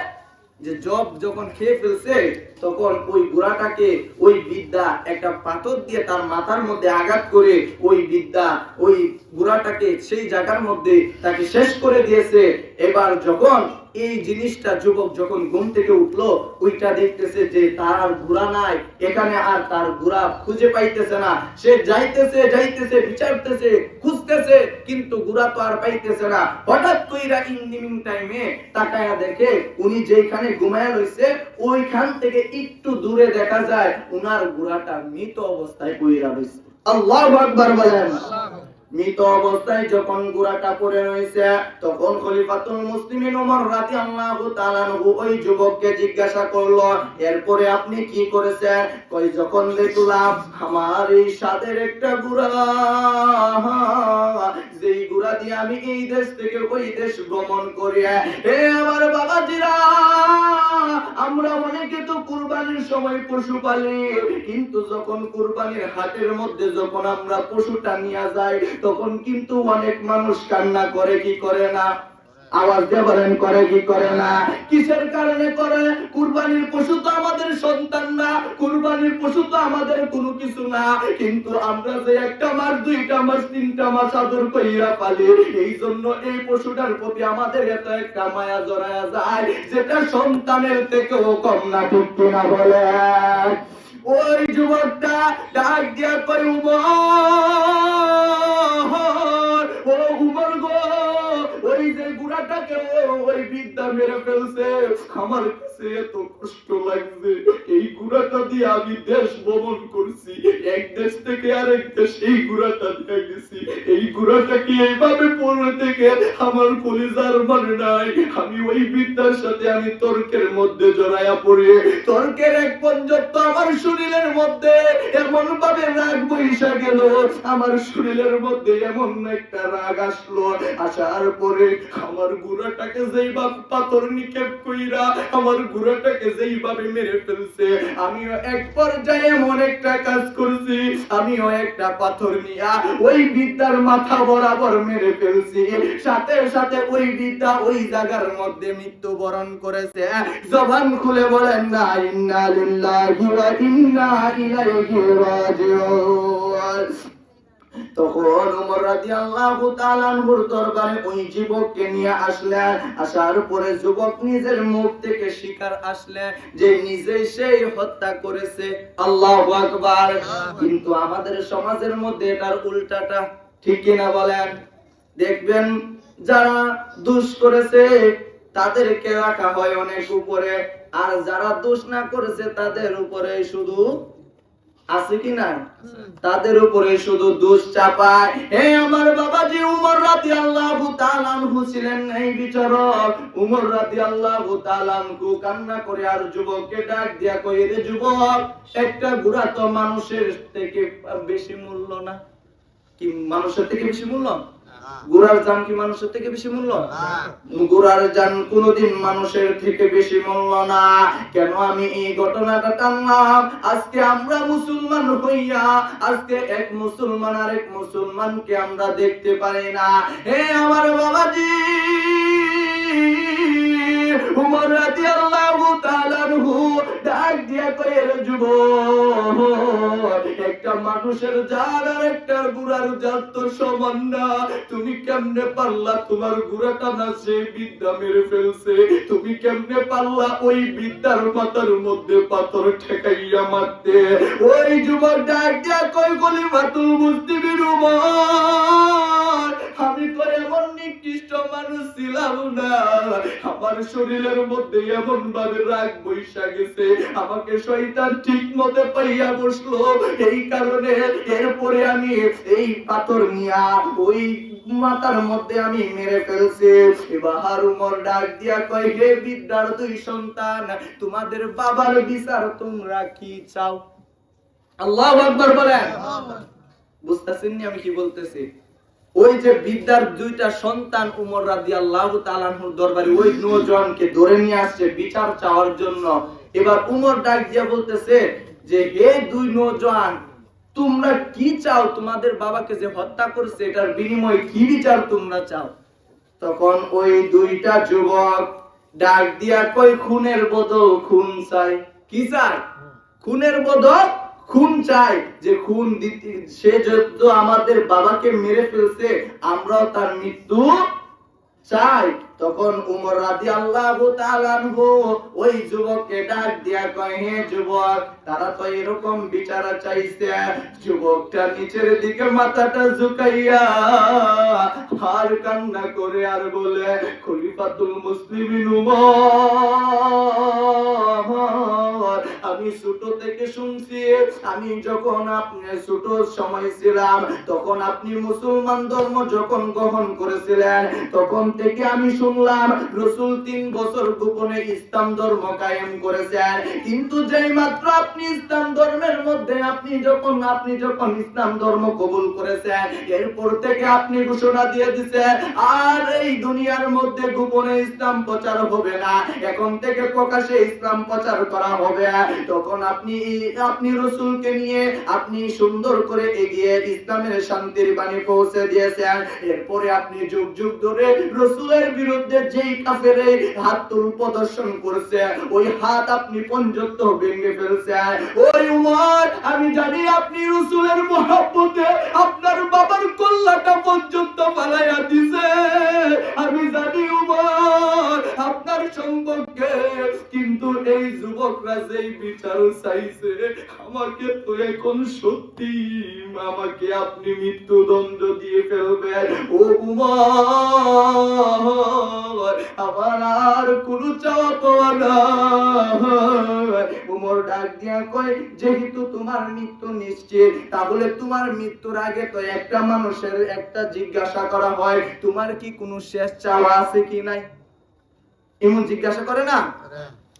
যে জব যখন খেয়ে ফেলছে, তখন ওই ঘোড়াটাকে ওই বিদ্যা একটা পাথর দিয়ে তার মাথার মধ্যে আঘাত করে ওই বিদ্যা ওই ঘোড়াটাকে সেই জায়গার মধ্যে তাকে শেষ করে দিয়েছে। এবার যখন এই জিনিসটা যুবক যখন ঘুম থেকে উঠলো, ওইটা দেখতেছে যে তার ঘোড়া নাই এখানে, আর তার ঘোড়া খুঁজে পাইতেছে না। সে যাইতেছে যাইতেছে বিচারতেছে খুঁজতেছে, কিন্তু ঘোড়া তো আর পাইতেছে না। হঠাৎ কইরা ইভিনিং টাইমে তাকায়া দেখে উনি যেখানে ঘুমায়া রইছে, ওইখান থেকে একটু দূরে দেখা যায় উনার ঘোড়াটা মৃত অবস্থায় পড়ে রইছে। আল্লাহু আকবার বলেন। মৃত অবস্থায় যখন ঘোড়াটা পড়ে রয়েছে, তখন খলিফাতুল মুসলিমিন ওমর রাদিয়াল্লাহু তাআলা আনহু ওই যুবককে জিজ্ঞাসা করলো, এরপরে আপনি কি করেছেন? কই, যখন দেখলাম আমার এই সাদের একটা ঘোড়া, যেই ঘোড়া দিয়ে আমি এই দেশ থেকে ওই দেশ গমন করি। হে আমার বাবাজিরা, আমরা অনেকে তো কুরবানির সময় পশু পালি, কিন্তু যখন কুরবানির হাটের মধ্যে যখন আমরা পশুটা নিয়ে যাই, তখন কিন্তু অনেক মানুষ কান্না করে, কি করে না? আওয়াজ দিয়ে বলেন, করে কি করে না? কিসের কারণে করে? কুরবানির পশু তো আমাদের সন্তান না, কুরবানির পশু তো আমাদের কোনো কিছু না, কিন্তু আমরা যে একটা মাস, দুইটা মাস, তিনটা মাস আদর কইরা পালি, এই জন্য এই পশুটার প্রতি আমাদের এত একটা মায়া জড়ায়া যায়, যেটা সন্তানের থেকেও কম না, ঠিক কিনা বলে? ওই যুবকটা ডাক দিয়া কই, উমর, ও উমর গো, ওই যে গুড়াটাকে ওই বিদ্যা মেরে ফেলছে, আমার কাছে এত কষ্ট লাগছে। এই গুড়াটা দিয়ে আমি দেশ ভ্রমণ করছি, এক দেশ থেকে আরেক দেশ এই গুড়াটা দিয়ে গেছি, এই গুড়াটাকে এইভাবে পড়ে থেকে আমার কলিজার মানে নাই। আমি ওই বিদ্যার সাথে আমি তর্কের মধ্যে জড়াইয়া পড়ি, তর্কের এক পর্যন্ত আমার শরীরের মধ্যে এমন ভাবে রাগ বইসা গেল, আমার শরীরের মধ্যে এমন একটা রাগ আসলো, আসার পরে আমার গুড়াটাকে যেইভাবে পাথর নিক্ষেপ কইরা আমার গুড়াটাকে যেইভাবে মেরে ফেলছে, আমিও এক পর্যায়ে এমন একটা কাজ করছি, আমিও একটা পাথর নিয়া ওই বিদ্যার মাথা বরাবর মেরে ফেলছি, সাথে সাথে ওই বিদ্যা ওই জায়গার মধ্যে মৃত্যুবরণ করেছে। জবান খুলে বলেন না, ইন্না লিল্লাহি ওয়া ইন্না ইলাইহি রাজিউন। তখন ওমর রাদিয়াল্লাহু তাআলা আনহুর দরবারে ওই যুবককে নিয়ে আসলেন, আসার পরে যুবক নিজের মুখ থেকে স্বীকার আসলেন যে নিজেই সেই হত্যা করেছে। আল্লাহু আকবার। কিন্তু আমাদের সমাজের মধ্যে এটার উল্টাটা, ঠিক কিনা বলেন? দেখবেন যারা দোষ করেছে তাদেরকে রাখা হয় অনেক উপরে, আর যারা দোষ না করেছে তাদের উপরে শুধু আছে কি না, তাদের উপরে শুধু দোষ চাপায়। হে আমার বাবাজি, উমর রাদিয়াল্লাহু তাআলা আনহু ছিলেন এই বিচারক। উমর রাদিয়াল্লাহু তাআলা আনহু কান্না করে আর যুবককে ডাক দিয়া কই, রে যুবক, একটা ঘোড়া তো মানুষের থেকে বেশি মূল্য না? কি মানুষের থেকে বেশি মূল্য? ঘোড়ার জান কি মানুষের থেকে বেশি মূল্য? ঘোড়ার জান কোনদিন মানুষের থেকে বেশি মূল্য না। কেন আমি এই ঘটনাটা টানলাম? আজকে আমরা মুসলমান হইয়া আজকে এক মুসলমান আর এক মুসলমানকে আমরা দেখতে পারি না। হে আমার বাবাজি, উমর রাদিয়াল্লাহু তাআলা আনহু ডাক দিয়া কই, রে যুবক, একটা মানুষের জান আর একটা ঘোড়ার জান তো সমান না। তুমি কেমনে পারলা তোমার ঘোড়াটা না সে বিদ্যা মেরে ফেলছে? তুমি কেমনে পারলা ওই বিদ্যার মাথার মধ্যে পাথর ঠেকাইয়া মারতে? ওই যুবক ডাক দিয়া কই, খলিফাতুল মুসলিমিন উমর, আমি তো এমন নিকৃষ্ট মানুষ ছিলাম না, আমার শরীরের মধ্যে এমন ভাবে রাগ বইসা গেছে, আমাকে শয়তান ঠিক মতে পাইয়া বসলো, এই কারণে এরপরে আমি এই পাথর নিয়া ওই মাথার মধ্যে আমি মেরে ফেলছি। এবার উমর ডাক দিয়া কয়, হে বিদ্যার দুই সন্তান, তোমাদের বাবার বিচার তোমরা কি চাও? আল্লাহু আকবার বলেন। বুঝতেছেন নি আমি কি বলতেছি? ওই যে বিদ্যার দুইটা সন্তান উমর রাদিয়াল্লাহু তাআলা আনহুর দরবারে ওই নওজোয়ানকে ধরে নিয়ে আসছে বিচার চাওয়ার জন্য। এবার উমর ডাক দিয়া বলতেছে যে, হে দুই নওজোয়ান, তোমরা কি চাও? তোমাদের বাবাকে যে হত্যা করছে এটার বিনিময়ে কি বিচার তোমরা চাও? তখন ওই দুইটা যুবক ডাক দিয়া কই, খুনের বদল খুন চাই। কি চাই? খুনের বদল খুন চাই, যে খুন দিতে সে যত আমাদের বাবাকে মেরে ফেলছে আমরাও তার মৃত্যু চাই। তখন উমর রাদিয়াল্লাহু তাআলা আনহু ওই যুবককে ডাক দিয়া কয়, হে যুবক, তারা তো এরকম বিচার চাইছে। যুবকটা নিচের দিকে মাথাটা ঝুঁকাইয়া আর কান্না করে আর বলে, খলিফাতুল মুসলিমিন উমর, আমি ছোট থেকে শুনছি, আমি যখন আপনি ছোট সময় ছিলাম তখন আপনি মুসলমান ধর্ম যখন গ্রহণ করেছিলেন তখন থেকে আমি শুনলাম রাসূল 3 বছর গোপনে ইসলাম ধর্ম কায়েম করেছেন। কিন্তু যেই মাত্র আপনি ইসলাম ধর্মের মধ্যে আপনি যখন ইসলাম ধর্ম কবুল করেছেন এরপর থেকে আপনি ঘোষণা দিয়ে দিয়েছেন আর এই দুনিয়ার মধ্যে গোপনে ইসলাম প্রচার হবে না, এখন থেকে প্রকাশ্যে ইসলাম প্রচার করা হবে। তখন আপনি রাসূলকে নিয়ে আপনি সুন্দর করে এগিয়ে ইসলামের শান্তির বাণী পৌঁছে দিয়েছেন। এরপরে আপনি যুগ যুগ ধরে রাসূলের বিরুদ্ধে যেই কাফেরে হাত তুল প্রদর্শন করছে ওই হাত আপনি পর্যন্ত ভেঙে ফেলছেন। ওই উমর, আমি জানি আপনি রাসূলের মহব্বতে আপনার বাবার কল্লাটা পর্যন্ত ফালাইয়া দিছে, আমি জানি উমর আপনার সম্পর্কে, কিন্তু এই যুবকরা যেই বিচার চাইছে আমাকে তো এখন সত্যি আমাকে আপনি মৃত্যুদণ্ড দিয়ে ফেলবেন। ও উমর, আমার আর কোনো চাওয়া পাওয়া নাই। উমর ডাক দিয়া কয়, যেহেতু তোমার মৃত্যু নিশ্চিত তাহলে তোমার মৃত্যুর আগে তো একটা মানুষের একটা জিজ্ঞাসা করা হয়, তোমার কি কোনো শেষ চাওয়া আছে কি নাই? এমন জিজ্ঞাসা করে না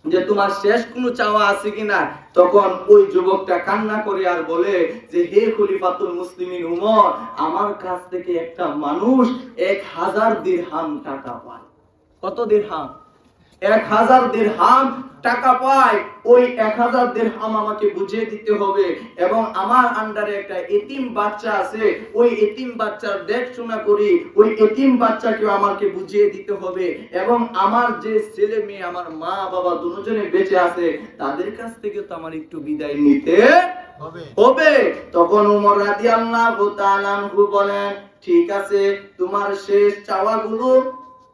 যে তোমার শেষ কোনো চাওয়া আছে কিনা? তখন ওই যুবকটা কান্না করে আর বলে যে হে খলিফাতুল মুসলিমিন উমর, আমার কাছ থেকে একটা মানুষ 1000 দিরহাম টাকা পায়। কত দিরহাম? 1000 দিরহাম টাকা পায়। ওই 1000 দিরহাম আমাকে বুঝিয়ে দিতে হবে এবং আমার আন্ডারে একটা এতিম বাচ্চা আছে, ওই এতিম বাচ্চার দেখাশোনা করি, ওই এতিম বাচ্চাকে আমাকে বুঝিয়ে দিতে হবে এবং আমার যে ছেলে মেয়ে আমার মা বাবা দুজনে বেঁচে আছে তাদের কাছ থেকে তো আমার একটু বিদায় নিতে হবে। তখন ওমর রাদিয়াল্লাহু তাআলা আনহু বলেন, ঠিক আছে, তোমার শেষ চাওয়াগুলো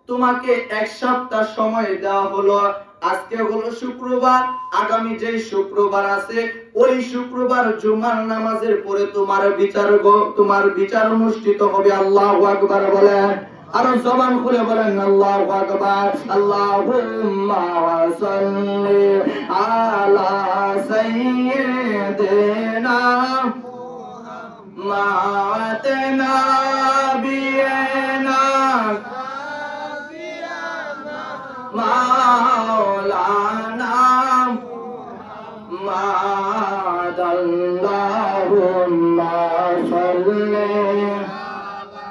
তোমাকে 1 সপ্তাহ সময় দেওয়া হলো। আজকে হলো শুক্রবার, আগামী যে শুক্রবার আছে ওই শুক্রবার জুমার নামাজের পরে তোমার বিচার অনুষ্ঠিত হবে। আল্লাহু আকবার বলেন, আর জবান খুলে বলেন আল্লাহু আকবার। আল্লাহুম্মা সাল্লি আলা সাইয়্যিদিনা মুহাম্মাদিনা বিনা মাওলানা মুহাম্মাদ। আল্লাহুম্মা সাল্লি আলা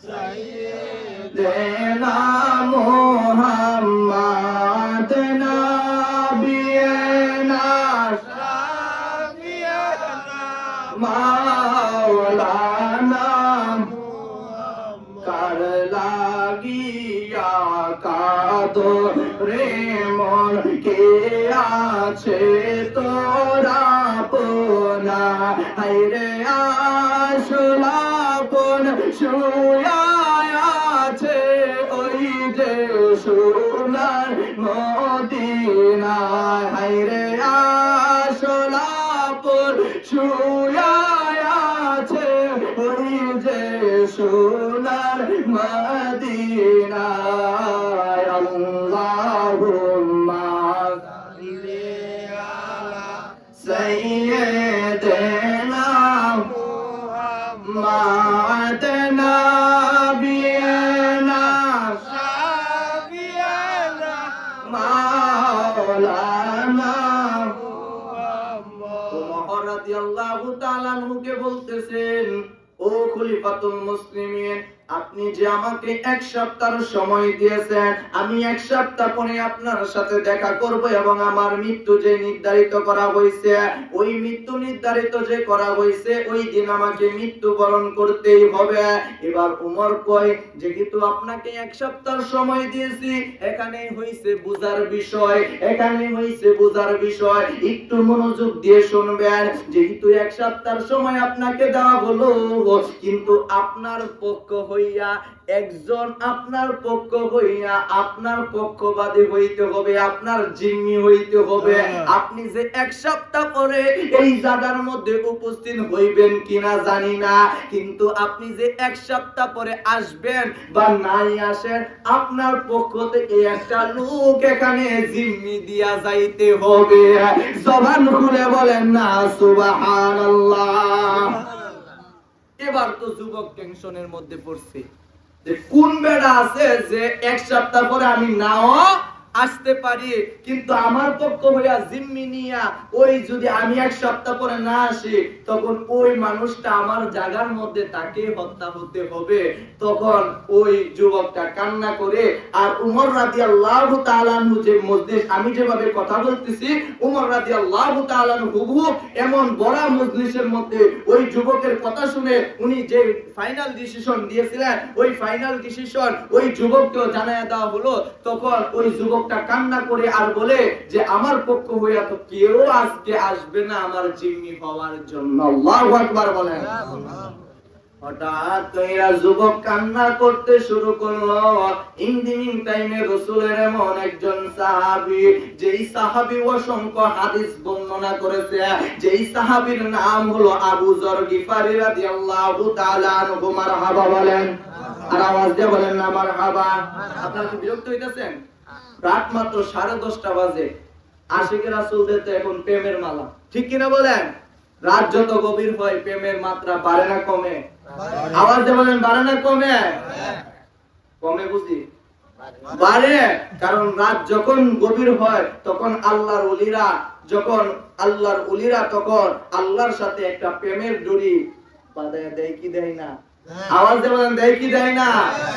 সাইয়্যিদিনা মুহাম্মাদ নাবিয়িনা মাওলানা কার লাগিয়া কাদো রে মন কে আছে তোরা পোনা, হায়রে আসলা পোন শুয়া আছে ওই যে সোনার মদিনা, হায়রে আসলা পোন শুয়া আছে ওই যে সোনার মদিনা। আল্লাহুম্মা সাল্লি আলা সাইয়্যিদিনা মুহাম্মাদ নাবিয়িনা মাওলানা ওমর রাদিয়াল্লাহু তাআলা আনহুকে বলতেছেন, ও খলিফাতুল মুসলিমিন, আপনি যে আমাকে 1 সপ্তাহ সময় দিয়েছেন, আমি 1 সপ্তাহ পরে আপনার সাথে দেখা করব এবং আমার মৃত্যু যে নির্ধারিত করা হয়েছে ওই মৃত্যু নির্ধারিত যে করা হয়েছে ওই দিন আমাকে মৃত্যুবরণ করতেই হবে। এবার উমর কয়, যেহেতু আপনাকে 1 সপ্তাহ সময় দিয়েছি, এখানেই হইছে বুঝার বিষয়, একটু মনোযোগ দিয়ে শুনবেন। যেহেতু 1 সপ্তাহ সময় আপনাকে দেওয়া হলো, কিন্তু আপনার পক্ষ হইয়া একজন আপনার পক্ষ হইয়া আপনার পক্ষবাদী হইতে হবে, আপনার জিম্মি হইতে হবে। আপনি যে এক সপ্তাহ পরে এই জায়গার মধ্যে উপস্থিত হইবেন কিনা জানি না, কিন্তু আপনি যে এক সপ্তাহ পরে আসবেন বা নাই আসেন, আপনার পক্ষ থেকে একটা লোক এখানে জিম্মি দিয়া যাইতে হবে। জবান খুলে বলেন না সুবহানাল্লাহ। এবার তো যুবক টেনশনের মধ্যে পড়ছে যে কোন বেড়া আছে যে এক সপ্তাহ পরে আমি নাও আসতে পারি, কিন্তু আমার পক্ষ হইয়া জিম্মি নিয়া ওই যদি আমি এক সপ্তাহ পরে না আসি তখন ওই মানুষটা আমার জায়গার মধ্যে তাকে হত্যা হতে হবে। তখন ওই যুবকটা কান্না করে, আর উমর রাদিয়াল্লাহু তাআলা আনহু যে মজলিস আমি যেভাবে কথা বলতেছি, উমর রাদিয়াল্লাহু তাআলা আনহু এমন বড় মজলিসের মধ্যে ওই যুবকের কথা শুনে উনি যে ফাইনাল ডিসিশন দিয়েছিলেন, ওই ফাইনাল ডিসিশন ওই যুবককেও জানায়া দেওয়া হলো। তখন ওই যুবকটা কান্না করে আর বলে যে আমার পক্ষ হইয়া তো কেউ আজকে আসবে না আমার জিম্মি হওয়ার জন্য। আল্লাহু আকবার বলেন। হঠাৎ এরা যুবক কান্না করতে শুরু করলো। ইন্দিমিং টাইমে রাসূলের এমন একজন সাহাবী, যেই সাহাবী অসংখ্য হাদিস বর্ণনা করেছে, যেই সাহাবীর নাম হলো আবু যর গিফারি রাদিয়াল্লাহু তাআলা আনহু। মারহাবা বলেন, আর আওয়াজ দিয়ে বলেন না মারহাবা। আপনারা কি বিরক্ত হইতাছেন? রাত মাত্র 10:30 বাজে, আশিকে রাসূলদের তো এখন প্রেমের মালা, ঠিক কিনা বলেন? রাত যত গভীর হয় প্রেমের মাত্রা বাড়ে না কমে? আওয়াজ দিয়ে বলেন বাড়ে না কমে? কমে বুঝি? বাড়ে। কারণ রাত যখন গভীর হয় তখন আল্লাহর ওলিরা তখন আল্লাহর সাথে একটা প্রেমের ডোরি বাঁধায় দেয় কি দেয় না? আওয়াজ দিয়ে বলেন দেয় কি দেয় না?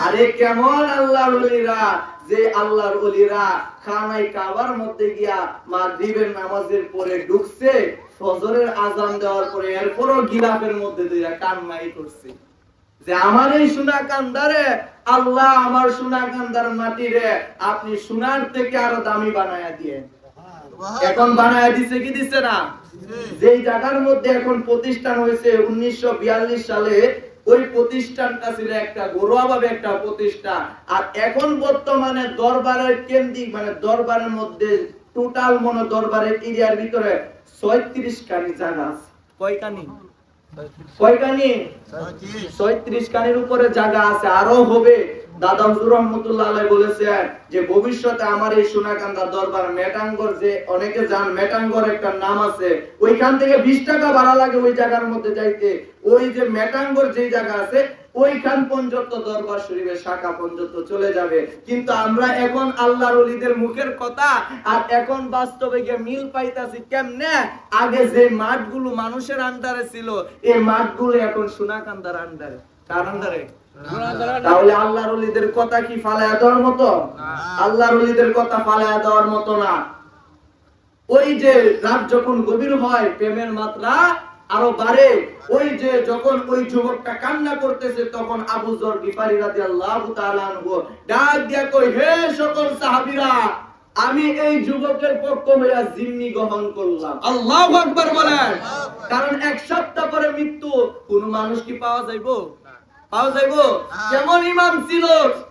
আরে কেমন আল্লাহর ওলিরা, যে আল্লাহর ওলিরা খানায় কাবার মধ্যে গিয়া মাগরিবের নামাজের পরে ঢুকছে, ফজরের আযান দেওয়ার পরে এরপরও গিলাফের মধ্যে দিয়া কান্নাই করছে যে আমার এই সোনা কান্দারে আল্লাহ, আমার সোনা কান্দার মাটি রে আপনি সোনার থেকে আরো দামি বানায়া দিয়ে। এখন বানায়া দিছে কি দিছে না? যেই জায়গার মধ্যে এখন প্রতিষ্ঠান হয়েছে 1942 সালে, ওই প্রতিষ্ঠানটা ছিল একটা ঘরোয়াভাবে একটা প্রতিষ্ঠান। আর এখন বর্তমানে দরবারের কেন্দ্রিক মানে দরবারের মধ্যে টোটাল মনে দরবারের এরিয়ার ভিতরে 36 কানি জায়গা আছে। কয় কানি? 36 কানির উপরে জায়গা আছে, আরো হবে। দাদা হুজুর রহমাতুল্লাহ আলাইহি বলেছেন যে ভবিষ্যতে আমার এই সোনাকান্দা দরবার মেটাঙ্গর, যে অনেকে জান মেটাঙ্গর একটা নাম আছে, ওইখান থেকে 20 টাকা ভাড়া লাগে ওই জায়গার মধ্যে যাইতে। ওই যে মেটাঙ্গর যে জায়গা আছে ওইখান পর্যন্ত দরবার শরীফের শাখা পর্যন্ত চলে যাবে। কিন্তু আমরা এখন আল্লাহর ওলিদের মুখের কথা আর এখন বাস্তবে গিয়ে মিল পাইতাছি কেমনে? আগে যে মাঠগুলো মানুষের আন্ডারে ছিল, এই মাঠগুলো এখন সোনাকান্দার আন্ডারে। কার আন্ডারে? তাহলে আল্লাহর ওলিদের কথা কি ফালায়া দেওয়ার মতো? আল্লাহর ওলিদের কথা ফালায়া দেওয়ার মতো না। ওই যে রাত যখন গভীর হয় প্রেমের মাত্রা আরো বাড়ে। ওই যে যখন ওই যুবকটা কান্না করতেছে তখন আবু যর গিফারি রাদিয়াল্লাহু তাআলা আনহু ডাক দিয়া কই, হে সকল সাহাবীরা, আমি এই যুবকের পক্ষ হইয়া জিম্মি গ্রহণ করলাম। আল্লাহু আকবার বলেন। কারণ এক সপ্তাহ পরে মৃত্যু, কোন মানুষ কি পাওয়া যাইবো? পাওয়া যাইবো? কেমন ইমান ছিল,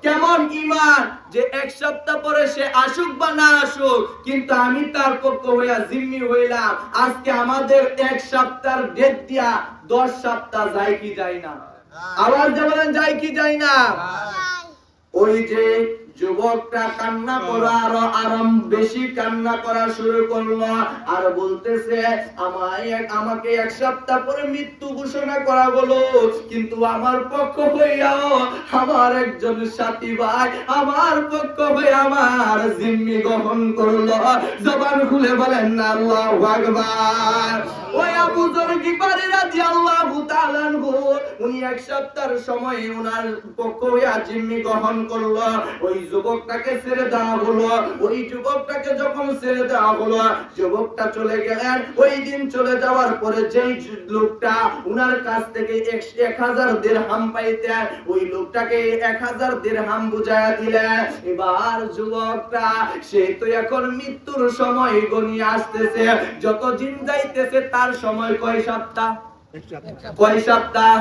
কেমন ইমান যে এক সপ্তাহ পরে সে আসুক বা না আসুক, কিন্তু আমি তার পক্ষ হইয়া জিম্মি হইলাম। আজকে আমাদের এক সপ্তাহের ডেট দিয়া 10 সপ্তাহ যায় কি যায় না? আওয়াজ দিয়ে বলেন যায় কি যায় না? ওই যে যুবকটা কান্না করা আরো আরাম বেশি কান্না করা শুরু করলো আর বলতেছে আমাকে এক সপ্তাহ পরে মৃত্যু ঘোষণা করা হলো, কিন্তু আমার পক্ষ হইয়াও আমার একজন সাথী ভাই আমার পক্ষ হয়ে আমার জিম্মি গ্রহণ করলো। জবান খুলে বলেন না আল্লাহু আকবার। ওই আবু যর গিফারি রাদিয়াল্লাহু তাআলা আনহু উনি এক সপ্তাহের সময় ওনার পক্ষ হইয়া জিম্মি গ্রহণ করলো। ওই যুবকটাকে ছেড়ে দেওয়া হলো। ওই যুবকটাকে যখন ছেড়ে দেওয়া হলো, যুবকটা চলে গেলেন। ওই দিন চলে যাওয়ার পরে যেই লোকটা উনার কাছ থেকে 1000 দিরহাম পাইতেন, ওই লোকটাকে 1000 দিরহাম বুঝায়া দিলেন। এবার যুবকটা সে তো এখন মৃত্যুর সময় গনিয়ে আসতেছে, যত দিন যাইতেছে তার সময় কয় সপ্তাহ? কয় সপ্তাহ?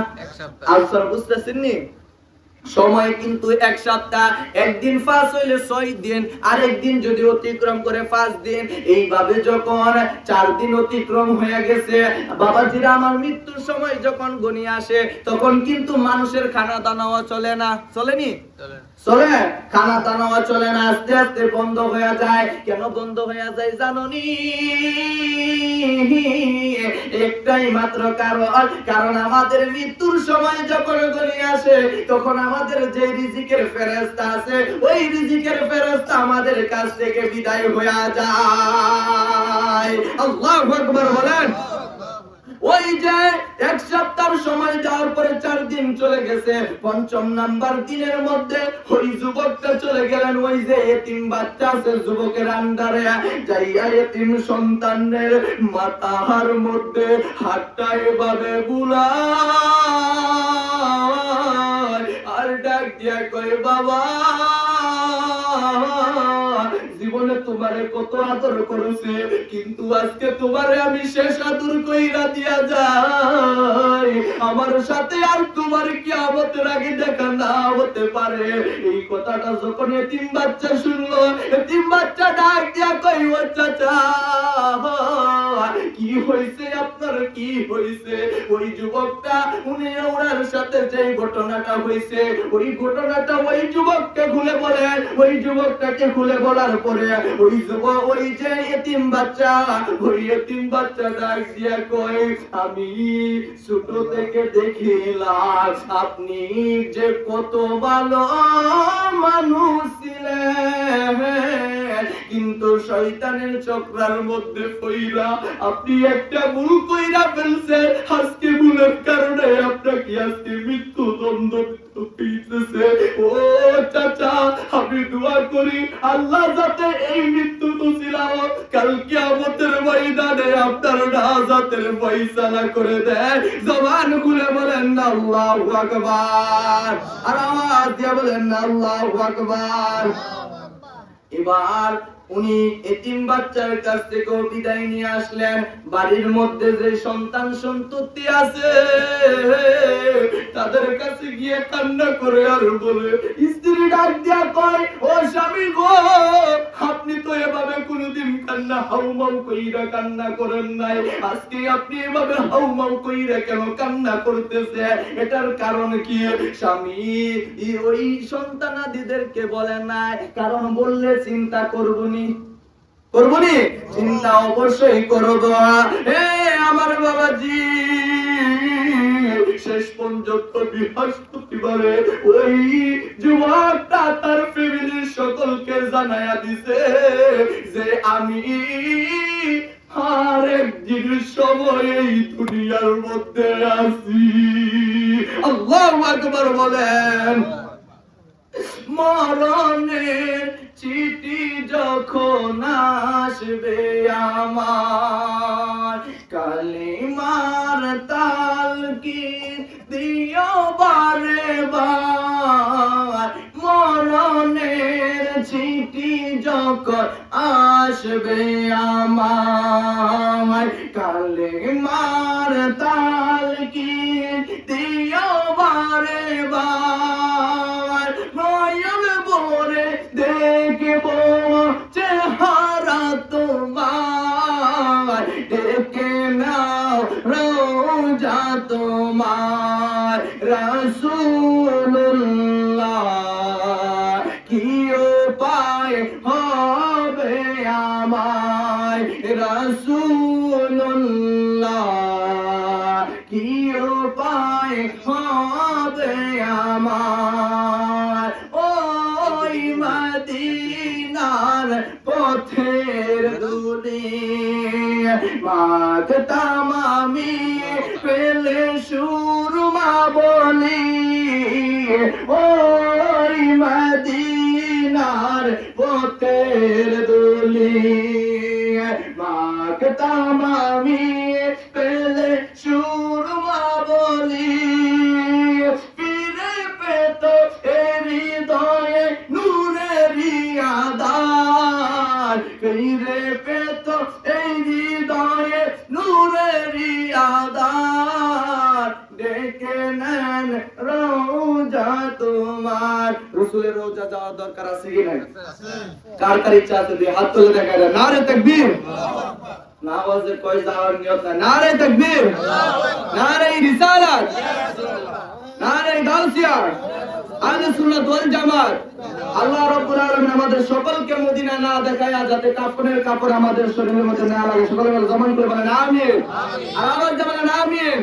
আনসার বুঝতেছেন নি? সময় কিন্তু এক সপ্তাহ, একদিন পাস হইলে 6 দিন, আর একদিন যদি অতিক্রম করে 5 দিন, এইভাবে যখন 4 দিন অতিক্রম হয়ে গেছে, বাবাজিরা আমার মৃত্যুর সময় যখন গনিয়ে আসে, তখন কিন্তু মানুষের খানা দানাও চলে না। চলেনি? চলে। খানা দানাও চলে না, আস্তে আস্তে বন্ধ হয়ে যায়। কেন বন্ধ হয়ে যায় জানোনি? একটাই মাত্র কারণ আমাদের মৃত্যুর সময় যখন গনিয়ে আসে, তখন আমাদের যে রিজিকের ফেরেশতা আছে, ওই রিজিকের ফেরেশতা আমাদের কাছ থেকে বিদায় হয়ে যায়। আল্লাহু আকবার বলেন। ওই যে এক সপ্তাহ সময় যাওয়ার পরে 4 দিন চলে গেছে, 5ম নাম্বার দিনের মধ্যে ওই যুবকটা চলে গেলেন ওই যে এতিম বাচ্চা আছে যুবকের আন্ডারে, যাইয়া এতিম সন্তানের মাথার মধ্যে হাতটা এভাবে বুলায় আর ডাক দিয়া কয়, বাবা জীবনে তোমারে কত আদর করেছে, কিন্তু আজকে তোমারে আমি শেষ আদর কইরা দিয়া যাই। আমার সাথে আর তোমার কিয়ামতের আগে দেখা না হতে পারে। এই কথাটা যখন এতিম বাচ্চা শুনলো, এতিম বাচ্চা ডাক দিয়া কই, ও চাচা কি হইছে আপনার, কি হইছে? ওই যুবকটা উনি ওনার সাথে যে ঘটনাটা হইছে, ওই ঘটনাটা ওই যুবককে খুলে বলে। ওই যুবকটাকে খুলে বলার পরে ওই যুবক, ওই যে এতিম বাচ্চা, ওই এতিম বাচ্চা ডাক দিয়া কই, আমি ছোট থেকে দেখিলাম আপনি যে কত ভালো মানুষ ছিলেন, কিন্তু শয়তানের চক্রার মধ্যে পইরা আপনি একটা ভুল কইরা ফেলছেন। আজকে ভুলের কারণে আপনাকে আজকে মৃত্যুদণ্ড পেয়েছে। ও চাচা, আমি দোয়া করি আল্লাহ যাতে এই মৃত্যু তুছিলাম কাল কিয়ামতের ময়দানে আপনার নাজাতের ফয়সালা করে দেয়। জবান খুলে বলেন আল্লাহু আকবার, আর আওয়াজ দিয়ে বলেন আল্লাহু আকবার। এবার উনি এতিম বাচ্চার কাছ থেকে বিদায় নিয়ে আসলেন। বাড়ির মধ্যে যে সন্তান সন্ততি আছে তাদের কাছে গিয়ে কান্না করে আর বলে, স্ত্রী ডাক দিয়া কয়, ও স্বামী গো, আপনি তো এভাবে কোনোদিন কান্না হাউমাউ কইরা কান্না করেন নাই, আজকে আপনি এভাবে হাউমাউ কইরা কেন কান্না করতেছে? এটার কারণ কি? স্বামী ওই সন্তানাদিদেরকে বলে নাই, কারণ বললে চিন্তা করবনি, চিন্তা অবশ্যই করব। হে আমার বাবাজি, শেষ পর্যন্ত বৃহস্পতিবারে ওই যুবকটা তার ফ্যামিলির সকলকে জানায়া দিছে যে আমি আর একদিন সময় এই দুনিয়ার মধ্যে আছি। আল্লাহু আকবার বলেন। মরণের চিঠি যখন আসবে আমার, কালিমার তালকিন দিও বারে বার। মরণের চিঠি যখন আসবে আমার, কালিমার তালকিন দিও বারে বার। নয়ন ভরে দেখব চেহারা তোমার, ডেকে নাও রোজা তোমার। রাসূলুল্লাহ কি উপায় হবে আমার, রাসূলুল্লাহ কি উপায় হবে আমার। ওই মদিনার পথের ধুলি মাখতাম আমি, পেলে সুরমা বলি। ওই মদিনার পথের ধুলি মাখতাম আমি, পেলে সুরমা বলি। ফিরে পেত হৃদয়ে নূরেরি আধার, ফিরে পেত এই হৃদয়ে নূরেরি আধার। আমার রাসূলের রওজা যাওয়ার দরকার আছে কি নাই? কার কার ইচ্ছা আছে দুই হাত তুলে দেখা যায়। নারে তাকবীর, নামাজে কই যাওয়ার নিয়ত নাই। নারে তাকবীর, নারে রিসালাত, নারে গাউসিয়া, আহলে সুন্নাত ওয়াল জামাত। আল্লাহ রাব্বুল আলামিন আমাদের সকলকে মদিনা না দেখায়া যাতে কাফনের কাপড় আমাদের শরীরের মধ্যে না লাগে, সকলে বলে জমান করে বলেন আমিন। আর আওয়াজ দিয়ে বলেন আমিন।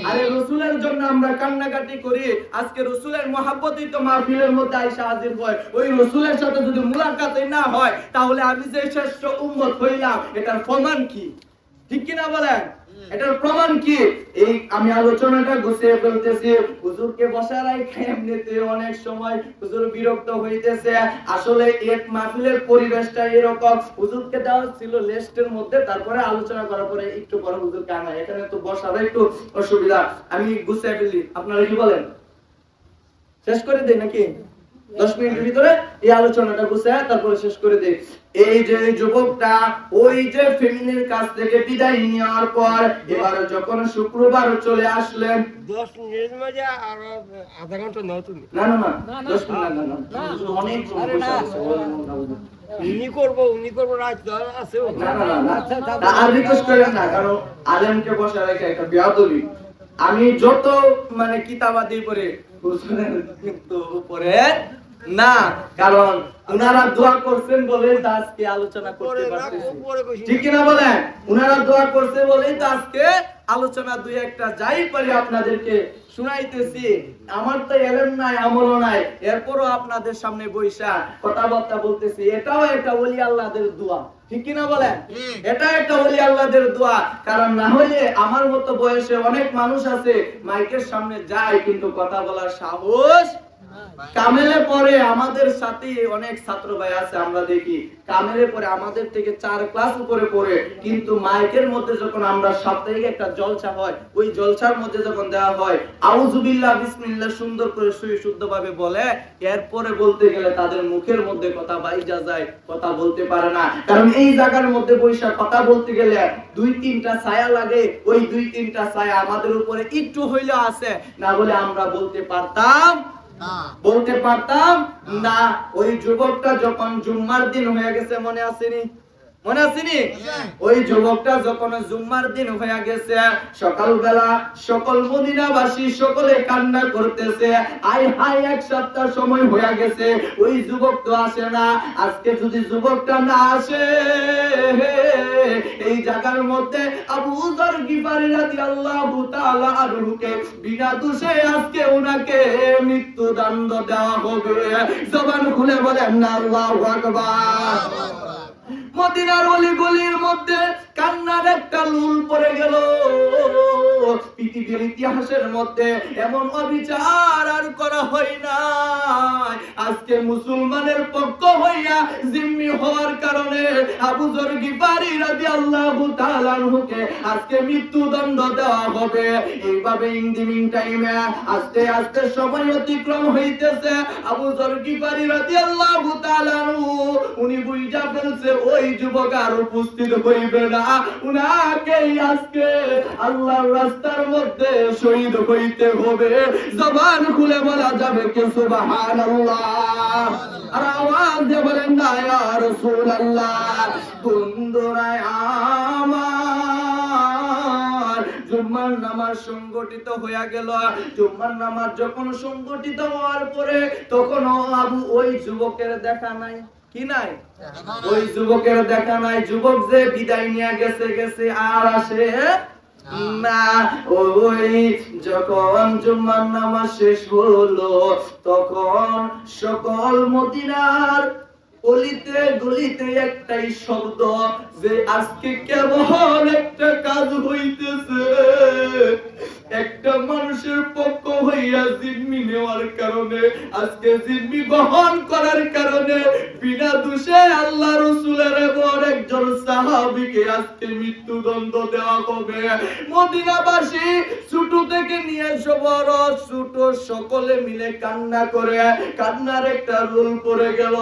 আরে রাসূলের জন্য আমরা কান্নাকাটি করি, আজকে রাসূলের মহব্বতই তো মাহফিলের মধ্যে আইসা হাজির হয়। ওই রাসূলের সাথে যদি মুলাকাতই না হয় তাহলে আমি যে শ্রেষ্ঠ উম্মত হইলাম এটার প্রমাণ কি? ঠিক কি না বলেন? এটার প্রমাণ কি? এই আমি আলোচনাটা গুছিয়ে ফেলতেছি। হুজুরকে বসায় রাখে এমনিতে অনেক সময় হুজুর বিরক্ত হইতেছে। আসলে এক মাহফিলের পরিবেশটা এরকম। হুজুরকে দেওয়া ছিল লিস্টের মধ্যে, তারপরে আলোচনা করার পরে একটু পরে হুজুরকে আনা, এখানে তো বসার একটু অসুবিধা। আমি গুছিয়ে ফেলি, আপনারা কি বলেন? শেষ করে দেই নাকি 10 মিনিটের ভিতরে এই আলোচনাটা গুছিয়ে তারপরে শেষ করে দেই। এই যে যুবকটা ওই যে ফ্যামিলির কাছ থেকে বিদায় নেওয়ার পর এবার যখন শুক্রবার চলে আসলেন, 10 মিনিট মাঝে আর আধা ঘন্টা নাও তুমি। না না না 10 মিনিট না, অনেক সমস্যা আছে। উনি করবো রাত আছে। না না না না, আর রিকোয়েস্ট করেন না, কারণ আলেমকে বসে রেখে একটা বিয়াদবি। আমি যত মানে কিতাবাদি পড়ে হুজুরের কিন্তু উপরে না, কারণ উনারা দোয়া করছেন বলে তো আজকে আলোচনা করতে পারতেছি। ঠিক কি না বলেন? উনারা দোয়া করছে বলেই তো আজকে আলোচনা দুই একটা যাই পারি আপনাদেরকে শুনাইতেছি। আমার তো এলেম নাই, আমলও নাই, এরপরও আপনাদের সামনে বৈশা কথাবার্তা বলতেছি। এটাও একটা ওলি আল্লাহদের দোয়া। ঠিক কি না বলেন? এটা একটা ওলি আল্লাহদের দোয়া। কারণ না হলে আমার মতো বয়সে অনেক মানুষ আছে মাইকের সামনে যায় কিন্তু কথা বলার সাহস। কামেলে পরে আমাদের সাথে অনেক ছাত্র ভাই আছে, আমরা দেখি কামেলে পরে আমাদের থেকে 4 ক্লাস উপরে পড়ে, কিন্তু মাইকের মধ্যে যখন আমরা সাপ্তাহিক একটা জলসা হয়, ওই জলসার মধ্যে যখন দেওয়া হয় আউযুবিল্লাহ বিসমিল্লাহ সুন্দর করে শুদ্ধভাবে বলে, এরপরে বলতে গেলে তাদের মুখের মধ্যে কথা বাইজা যায়, কথা বলতে পারে না। কারণ এই জায়গার মধ্যে বৈশা কথা বলতে গেলে 2-3টা ছায়া লাগে, ওই 2-3টা ছায়া আমাদের উপরে একটু হইলেও আছে, না বলে আমরা বলতে পারতাম না। ওই যুবকটা যখন জুম্মার দিন হয়ে গেছে, মনে আসেনি? ওই যুবকটা যখন জুম্মার দিন হয়ে গেছে, সকালবেলা সকল মদিনাবাসী সকলে কান্না করতেছে, আয় হায় 1 সপ্তাহ সময় হয়ে গেছে, ওই যুবক তো আসে না। আজকে যদি যুবকটা না আসে, এই জায়গার মধ্যে আবু যর গিফারী রাদিয়াল্লাহু তাআলা আনহুকে বিনা দোষে আজকে উনাকে মৃত্যুদণ্ড দেওয়া হবে। জবান খুলে বলেন না আল্লাহু আকবার। মদিনার অলিগলির মধ্যে কান্নার একটা লুল পড়ে গেল। পৃথিবীর ইতিহাসের মধ্যে এমন অবিচার আর করা হয় না। আজকে মুসলমানের পক্ষ হইয়া জিম্মি হওয়ার কারণে আবু যর গিফারী রাদিয়াল্লাহু তাআলা আনহুকে আজকে মৃত্যুদণ্ড দেওয়া হবে। এইভাবে ইনদিমিং টাইমে আস্তে আস্তে সময় অতিক্রম হইতেছে। আবু যর গিফারী রাদিয়াল্লাহু তাআলা আনহু উনি বুঝা ফেলছে ওই যুবক আর উপস্থিত হইবে না, উনাকে আজকে আল্লাহর রাস্তার মধ্যে শহীদ হইতে হবে। জবান খুলে বলা যাবে কি সুবহানাল্লাহ? আর আওয়াজ দিয়ে বলেন না ইয়া রাসূলুল্লাহ। বন্ধুরা আমার, জুম্মার নামাজ সংগঠিত হয়ে গেল। জুম্মার নামাজ যখন সংগঠিত হওয়ার পরে তখন আবু ওই যুবকের দেখা নাই। কি নাই? ওই যুবকের দেখা নাই। যুবক যে বিদায় নিয়ে গেছে আর আসে না। ওই যখন জুম্মার নামাজ শেষ হলো তখন সকল মদিনার অলিতে গলিতে একটাই শব্দ যে আজকে কেমন একটা কাজ হইতেছে। একটা মানুষের পক্ষ হইয়া জিম্মি নেওয়ার কারণে, আজকে জিম্মি বহন করার কারণে বিনা দোষে আল্লাহ রাসূলের এমন একজন সাহাবীকে আজকে মৃত্যুদণ্ড দেওয়া হবে। মদিনাবাসী ছোট থেকে নিয়ে বড় ছোট সকলে মিলে কান্না করে, কান্নার একটা রোল পড়ে গেল।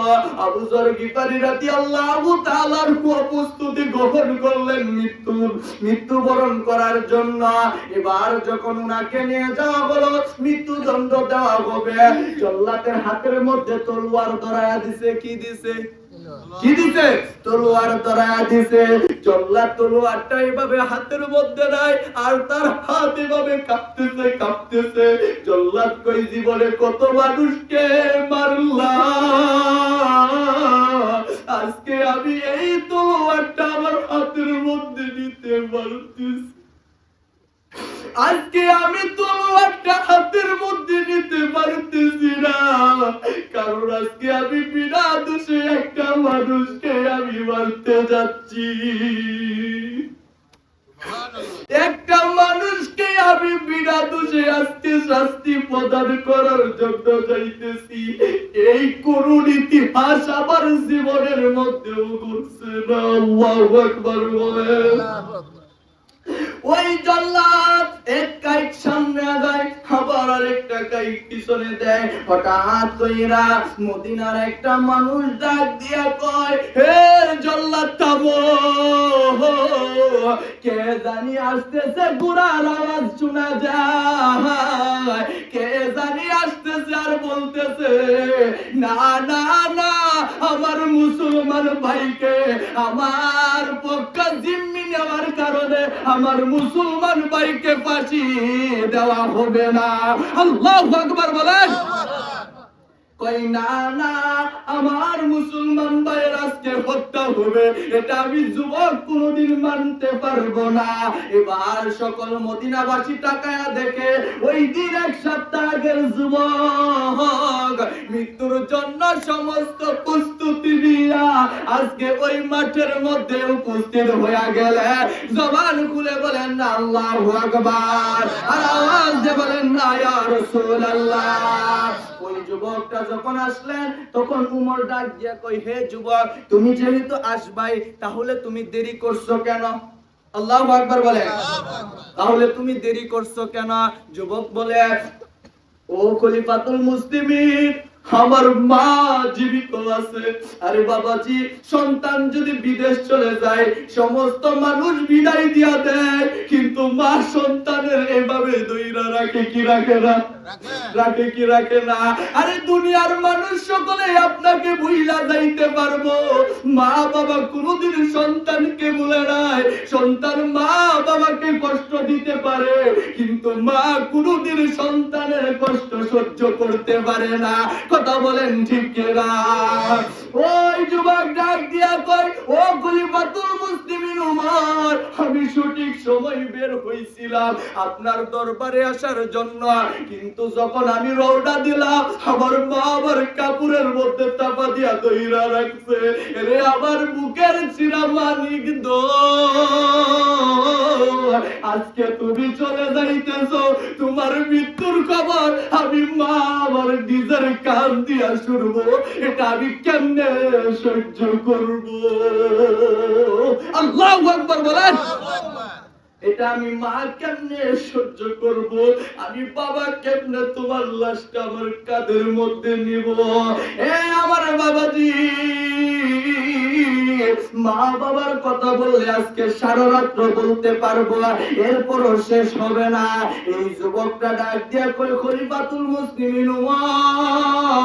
আবু যর গিফারী রাদিয়াল্লাহু তাআলার প্রস্তুতি গ্রহণ করলেন মৃত্যুবরণ করার জন্য। এবার যখন উনাকে নিয়ে যাওয়া হলো, মৃত্যুদণ্ড দেওয়া হবে, জল্লাদের হাতের মধ্যে তলোয়ার ধরায়া দিছে। কি দিছে? কি দিছে? তলোয়ার ধরায়া দিছে। জল্লাদ তলোয়ারটা এভাবে হাতের মধ্যে নাই, আর তার হাত এভাবে কাঁপতেছে কাঁপতেছে। জল্লাদ কই, জীবনে কত মানুষকে মারলাম, আজকে আমি এই তলোয়ারটা আমার হাতের মধ্যে নিতে পারতেছি। আজকে আমি তলোয়ারটা হাতের মধ্যে নিতে পারতেছি না, কারণ আজকে আমি বিনা দোষে একটা মানুষকে আমি মারতে যাচ্ছি। একটা মানুষকে আমি বিনা দোষে আজকে শাস্তি প্রদান করার জন্য যাইতেছি। এই করুণ ইতিহাস আমার জীবনের মধ্যেও ঘটছে না। আল্লাহু আকবার বলেন। ওই জল্লাদ এক কাইট সামনে আগায়, আবার আরেকটা কাইট পিছনে দেয়। হঠাৎ কইরা মদিনার একটা মানুষ ডাক দিয়া কয়, হে জল্লাদ থামো, কে জানি আসতেছে, ঘোড়ার আওয়াজ শোনা যায়, কে জানি আসতেছে আর বলতেছে, না না না, আমার মুসলমান ভাইকে আমার পক্ষ জিম্মি নেওয়ার কারণে আমার মুসলমান ভাইকে ফাঁসি দেওয়া হবে না। আল্লাহু আকবার বলেন। কই না না, আমার মুসলমান ভাইয়ের আজকে হত্যা হবে, এটা আমি যুবক কোনোদিন মানতে পারবো না। এবার সকল মদিনাবাসী তাকায়া দেখে, ওই দিন এক সপ্তাহ আগের যুবক মৃত্যুর জন্য সমস্ত প্রস্তুতি নিয়া আজকে ওই মাঠের মধ্যে উপস্থিত হয়ে গেলে জবান খুলে বলেন না আল্লাহু আকবার, আর আওয়াজ দিয়ে বলেন না ইয়া রাসূলুল্লাহ। ওই যুবকটা যখন আসলেন, তখন উমর ডাক দিয়া কই, হে যুবক, তুমি যেহেতু আসবাই, তাহলে তুমি দেরি করছো কেন? আল্লাহু আকবার বলে। তাহলে তুমি দেরি করছো কেন? যুবক বলে, ও খলিফাতুল মুসলিমিন, আমার মা জীবিত আছে। আরে বাবাজি, সন্তান যদি বিদেশ চলে যায়, সমস্ত মানুষ বিদায় দিয়া দেয়, কিন্তু মা সন্তানের এভাবে দইরা রাখে কি রাখে না? রাখে কি রাখে না? আরে দুনিয়ার মানুষ সকলে আপনাকে ভুইলা যাইতে পারবো, মা বাবা কোনোদিন সন্তানকে ভুলে নাই। সন্তান মা বাবাকে কষ্ট দিতে পারে, কিন্তু মা কোনোদিন সন্তানের কষ্ট সহ্য করতে পারে না। কথা বলেন ঠিক কিনা? ওই যুবক ডাক দিয়া কই, ও খলিফাতুল মুসলিমিন উমর, আমি সঠিক সময় বের হইছিলাম আপনার দরবারে আসার জন্য, কিন্তু যখন আমি রওনা দিলাম, আমার মা আমার কাপড়ের মধ্যে চাপা দিয়া দইরা রাখছে। রে আমার বুকের চিরা মানিক দো, আজকে তুমি চলে যাইতেছো, তোমার মৃত্যুর খবর আমি মা আমার নিজের কান দিয়া শুনবো, এটা আমি কেমনে সহ্য করব? আল্লাহু আকবার বলেন। এটা আমি মা কেমনে সহ্য করব? আমি বাবা কেমনে তোমার লাশটা আমার কাঁধের মধ্যে নিব? এ আমার বাবাজি, মা বাবার কথা বললে আজকে সারা রাত্র বলতে পারবো, এরপরও শেষ হবে না। এই যুবকটা ডাক দিয়া কই, খলিফাতুল মুসলিমিন উমর,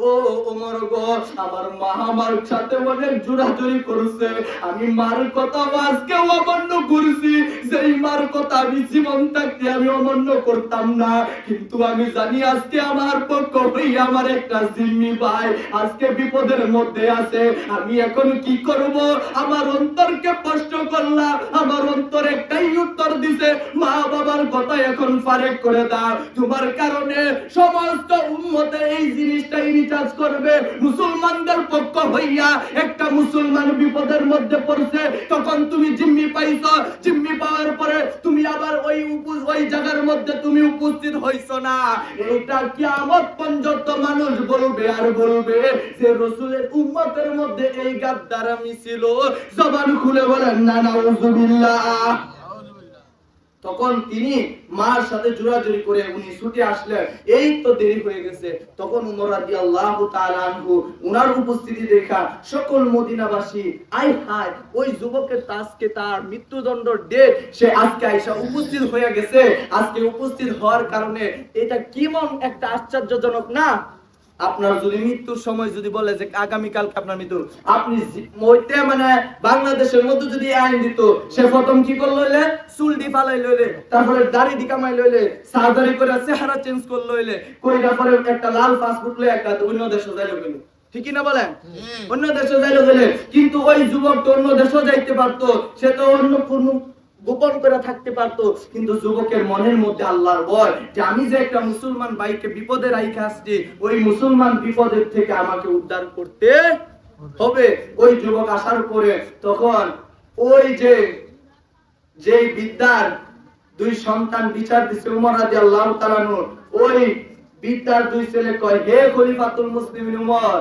ও ওমর গো, আমার মা আমার সাথে অনেক জোরাজুরি করছে, আমি মার কথা আজকে অমান্য করছি। যেই মার কথা আমি জীবন থাকতে আমি অমান্য করতাম না, কিন্তু আমি জানি আজকে আমার পক্ষ হইয়া আমার একটা জিম্মি ভাই আজকে বিপদের মধ্যে আছে। আমি এখন কি করব? আমার অন্তরকে কষ্ট করলাম, আমার অন্তর একটাই উত্তর দিছে, মা বাবার কথা এখন ফারেক করে দাও। তোমার কারণে সমস্ত উম্মতে এই জিনিসটাই রিচার্জ করবে। মুসলমানদের পক্ষ হইয়া একটা মুসলমান বিপদের মধ্যে পড়ছে, তখন তুমি জিম্মি পাইছো, জিম্মি পাওয়ার পরে তুমি আবার ওই জায়গার মধ্যে তুমি উপস্থিত হইছো না। এটা কিয়ামত পর্যন্ত মানুষ বলবে আর বলবে যে রাসূলের উম্মতের মধ্যে এই গাদ্দারামি ছিল। জবান খুলে বলেন না নাউযুবিল্লাহ। তখন তিনি মার সাথে জোরাজুরি করে উনি ছুটে আসলেন, এই তো দেরি হয়ে গেছে। তখন উমর রাদিয়াল্লাহু তাআলা আনহু উনার উপস্থিতি দেখা সকল মদিনাবাসী আই হায় ওই যুবকের আজকে তার মৃত্যুদণ্ড ডেট সে আজকে আইসা উপস্থিত হয়ে গেছে। আজকে উপস্থিত হওয়ার কারণে এটা কেমন একটা আশ্চর্যজনক না? আপনার যদি মৃত্যুর সময় যদি বলে যে আগামী কালকে আপনার মৃত্যু, আপনি ওইটা মানে বাংলাদেশের মধ্যে যদি আইন দিত, সে প্রথম কি করলো হইলে চুল দি ফালাই লইলে, তারপরে দাড়ি দি কামাই লইলে, সার্জারি করে চেহারা চেঞ্জ করলো হইলে, কইরা পরে একটা লাল পাসপোর্ট লইয়া একটা অন্য দেশে যাইলো গেল, ঠিক না বলেন? অন্য দেশে যাইলো গেলে, কিন্তু ওই যুবক তো অন্য দেশে যাইতে পারতো, সে তো অন্য পূর্ণ গোপন করে থাকতে পারতো, কিন্তু যুবকের মনের মধ্যে আল্লাহর ভয় যে আমি যে একটা মুসলমান ভাইকে বিপদে রাইখা আসছি, ওই মুসলমান বিপদের থেকে আমাকে উদ্ধার করতে হবে। ওই যুবক আসার পরে তখন ওই যে বিদ্যার দুই সন্তান বিচার দিছে উমর রাদিয়াল্লাহু তাআলা আনহু, ওই বিদ্যার দুই ছেলে কয়, হে খলিফাতুল মুসলিমিন উমর,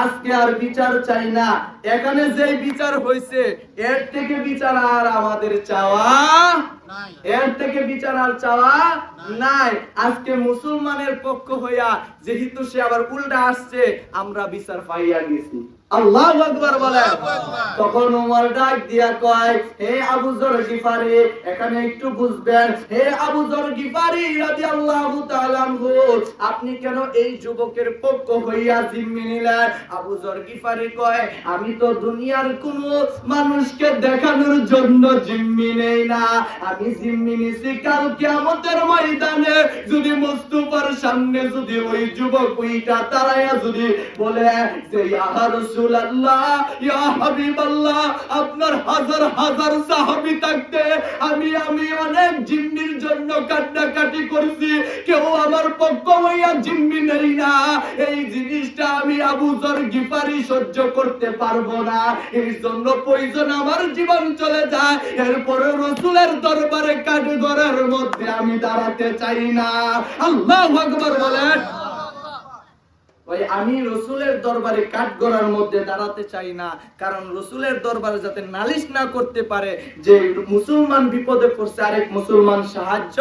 আজকে আর বিচার চাই না, এখানে যে বিচার হয়েছে এর থেকে বিচার আর আমাদের চাওয়া নাই, এর থেকে বিচার আর চাওয়া নাই। আজকে মুসলমানের পক্ষ হইয়া যেহেতু সে আবার উল্টা আসছে, আমরা বিচার পাইয়া গেছি। আল্লাহু আকবার বলেন। তখন ওমর ডাক দিয়া কয়, হে আবু যর গিফারি, এখানে একটু বুঝবেন, হে আবু যর গিফারি রাদিয়াল্লাহু তাআলা আনহু, আপনি কেন এই যুবকের পক্ষ হইয়া জিম্মি নিলেন? আবু যর গিফারি কয়, আমি তো দুনিয়ার কোন মানুষকে দেখানোর জন্য জিম্মি নেই না, আমি জিম্মি নিছি কাল কিয়ামতের ময়দানে যদি মুস্তাফার সামনে যদি ওই যুবক ওইটা দাঁড়ায়া যদি বলে যে ইয়া রাসূলুল্লাহ, ইয়া হাবিবাল্লাহ, আপনার হাজার হাজার সাহাবী থাকতে আমি অনেক জিম্মির জন্য কান্নাকাটি করছি, কেউ আমার পক্ষ হইয়া জিম্মি নেই না, এই জিনিসটা আমি আবু যর গিফারি সহ্য করতে পারবো না, এই জন্য প্রয়োজন আমার জীবন চলে যায়, এরপরে রাসূলের দরবারে কাঠগড়ার মধ্যে আমি দাঁড়াতে চাই না। আল্লাহু আকবার বলেন। ওই আমি রাসূলের দরবারে কাঠগড়ার মধ্যে দাঁড়াতে চাই না, কারণ রাসূলের দরবারে যাতে নালিশ না করতে পারে যে মুসলমান বিপদে পড়ছে আরেক মুসলমান সাহায্য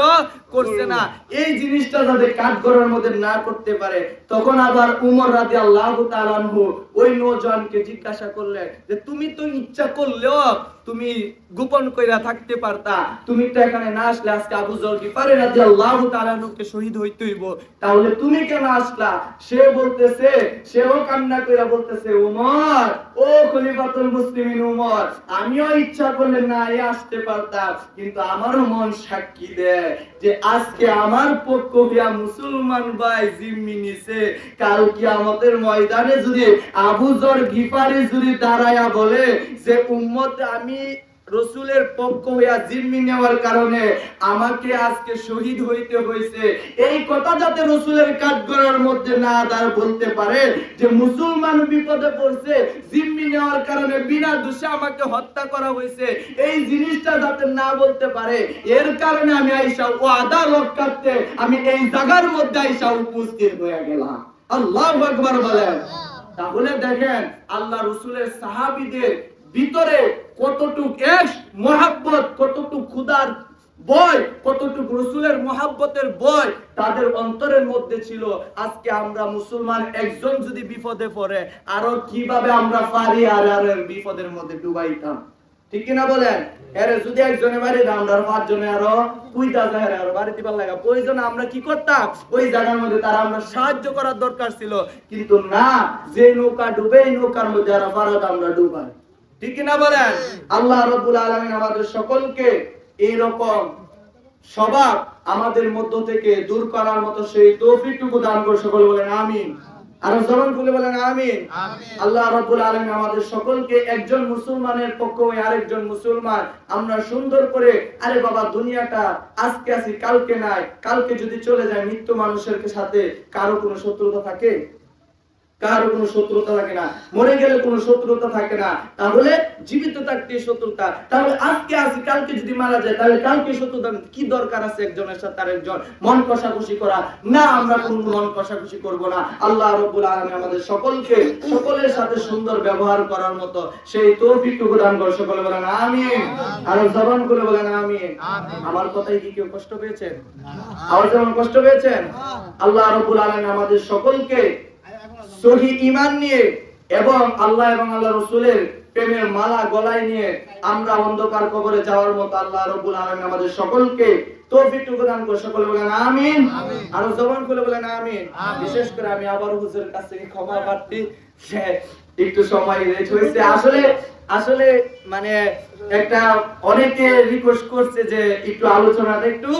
করছে না, এই জিনিসটা যাতে কাঠগড়ার মধ্যে না করতে পারে। তখন আবার উমর রাদিয়াল্লাহু তাআলা আনহু ওই নওজোয়ানকে জিজ্ঞাসা করলেন যে তুমি তো ইচ্ছা করলেও তুমি গোপন কইরা থাকতে পারতা, তুমি তো এখানে না আসলে আজকে আবু যর গিফারি রাদিয়াল্লাহু তাআলা আনহুকে শহীদ হইতে হইব, তাহলে তুমি কেন আসলা? সে বলতেছে, সেও কান্না কইরা বলতেছে, উমর, ও খলিফাতুল মুসলিমিন উমর, আমিও ইচ্ছা করলে না আসতে পারতাম, কিন্তু আমারও মন সাক্ষী দেয় যে আজকে আমার পক্ষ হইয়া মুসলমান ভাই জিম্মি নিছে, কাল কিয়ামতের ময়দানে যদি আবু যর গিফারি যদি দাঁড়ায়া বলে যে উম্মত আমি রাসূলের পক্ষ হইয়া জিম্মি নেওয়ার কারণে আমাকে আজকে শহীদ হইতে হয়েছে, এই কথা যাতে রাসূলের কাঠগড়ার মধ্যে না দাঁড় বলতে পারে যে মুসলমান বিপদে পড়ছে, জিম্মি নেওয়ার কারণে বিনা দোষে আমাকে হত্যা করা হয়েছে, এই জিনিসটা যাতে না বলতে পারে, এর কারণে আমি আয়েশা ওয়াদা রক্ষার্থে আমি এই জায়গার মধ্যে আয়েশা উপস্থিত হয়ে গেলাম। আল্লাহু আকবার বলেন। তাহলে দেখেন আল্লাহ রাসূলের সাহাবীদের ভিতরে কতটুক মহব্বত, কতটুক খুদার ভয়, কতটুক রাসূলের মহব্বতের ভয় তাদের অন্তরের মধ্যে ছিল। আজকে আমরা মুসলমান একজন যদি বিপদে পড়ে আরো কিভাবে আমরা পারি আর বিপদের মধ্যে ডুবাইতাম, ঠিক না বলেন? এরে যদি একজনের বাড়ি আমরা পাঁচজনে আরো কুইতা যায় আর বাড়ি দিবার লাগা প্রয়োজন, আমরা কি করতাম ওই জায়গার মধ্যে তারা আমরা সাহায্য করার দরকার ছিল, কিন্তু না, যে নৌকা ডুবে এই নৌকার মধ্যে আর ফারাত আমরা ডুবাই, ঠিক না বলেন? আল্লাহ রাব্বুল আলামিন আমাদের সকলকে এই রকম স্বভাব আমাদের মধ্য থেকে দূর করার মতো সেই তৌফিকটুকু দান করে সকল বলেন আমিন। আর জবান খুলে বলেন আমিন। আল্লাহ রাব্বুল আলামিন আমাদের সকলকে একজন মুসলমানের পক্ষ হয়ে আরেকজন মুসলমান আমরা সুন্দর করে, আরে বাবা দুনিয়াটা আজকে আছি কালকে নাই, কালকে যদি চলে যায়, মৃত্যু মানুষের সাথে কারো কোনো শত্রুতা থাকে? কারো কোনো শত্রুতা থাকে না, মরে গেলে কোনো শত্রুতা থাকে না। তাহলে জীবিত থাকতে শত্রুতা, তাহলে আজকে আসি কালকে যদি মারা যায় তাহলে কালকে শত্রুতা কি দরকার আছে একজনের সাথে আরেকজন মন কষাকষি করা? না, আমরা কোনো মন কষাকষি করব না। আল্লাহ রাব্বুল আলামিন আমাদের সকলকে সকলের সাথে সুন্দর ব্যবহার করার মতো সেই তৌফিকটুকু দান করে। সকলে বলেন আমিন, আর জবান খুলে বলেন আমিন। আমার কথাই কি কেউ কষ্ট পেয়েছেন? আমার যেমন কষ্ট পেয়েছেন, আল্লাহ রাব্বুল আলামিন আমাদের সকলকে সহি ঈমান নিয়ে এবং আল্লাহ এবং আল্লাহ রাসূলের প্রেমের মালা গলায় নিয়ে আমরা অন্ধকার কবরে যাওয়ার মতো আল্লাহ রাব্বুল আলামিন আমাদের সকলকে তৌফিকটুকু দান করে। সকলে বলেন আমিন, আর জবান খুলে বলেন আমিন। বিশেষ করে আমি আবার হুজুরের কাছ থেকে ক্ষমা প্রার্থী, একটু সময় লেট হয়েছে। আসলে মানে একটা অনেকে রিকোয়েস্ট করছে যে একটু আলোচনাটা একটু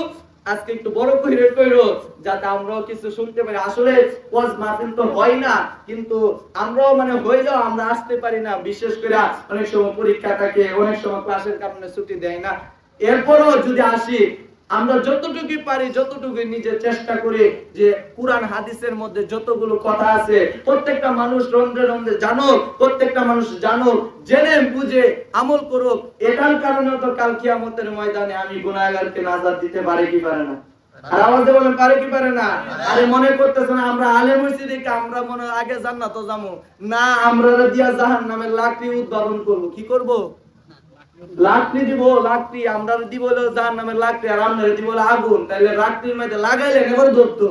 আজকে একটু বড় করে কইরো, যাতে আমরাও কিছু শুনতে পারি। আসলে ওয়াজ মাহফিল তো হয় না, কিন্তু আমরাও মানে হইলেও আমরা আসতে পারি না। বিশেষ করে অনেক সময় পরীক্ষা থাকে, অনেক সময় ক্লাসের কারণে ছুটি দেয় না। এরপরও যদি আসি, আমরা যতটুকু পারি যতটুকু নিজে চেষ্টা করি যে কুরআন হাদিসের মধ্যে যতগুলো কথা আছে প্রত্যেকটা মানুষ রন্ধ্রে রন্ধ্রে জানুক, প্রত্যেকটা মানুষ জানুক, জেনে বুঝে আমল করুক। এটার কারণে তো কাল কিয়ামতের ময়দানে আমি গুনাহগারকে নাজাত দিতে পারি কি পারে না? আর আওয়াজে বলেন পারে কি পারে না? আরে মনে করতেছেন আমরা আলেম হইছি দেখে আমরা মনে আগে জান্নাতে যাবো না, আমরা দিয়া জাহান্নামের লাকড়ি উদ্ভাবন করব। কি করব? লাকড়ি দিব, লাকড়ি আমরা দিব হলো জাহান্নামের লাকড়ি, আর আমরা দিব হলো আগুন। তাহলে লাকড়ির মধ্যে লাগাইলেন এবার ধরতো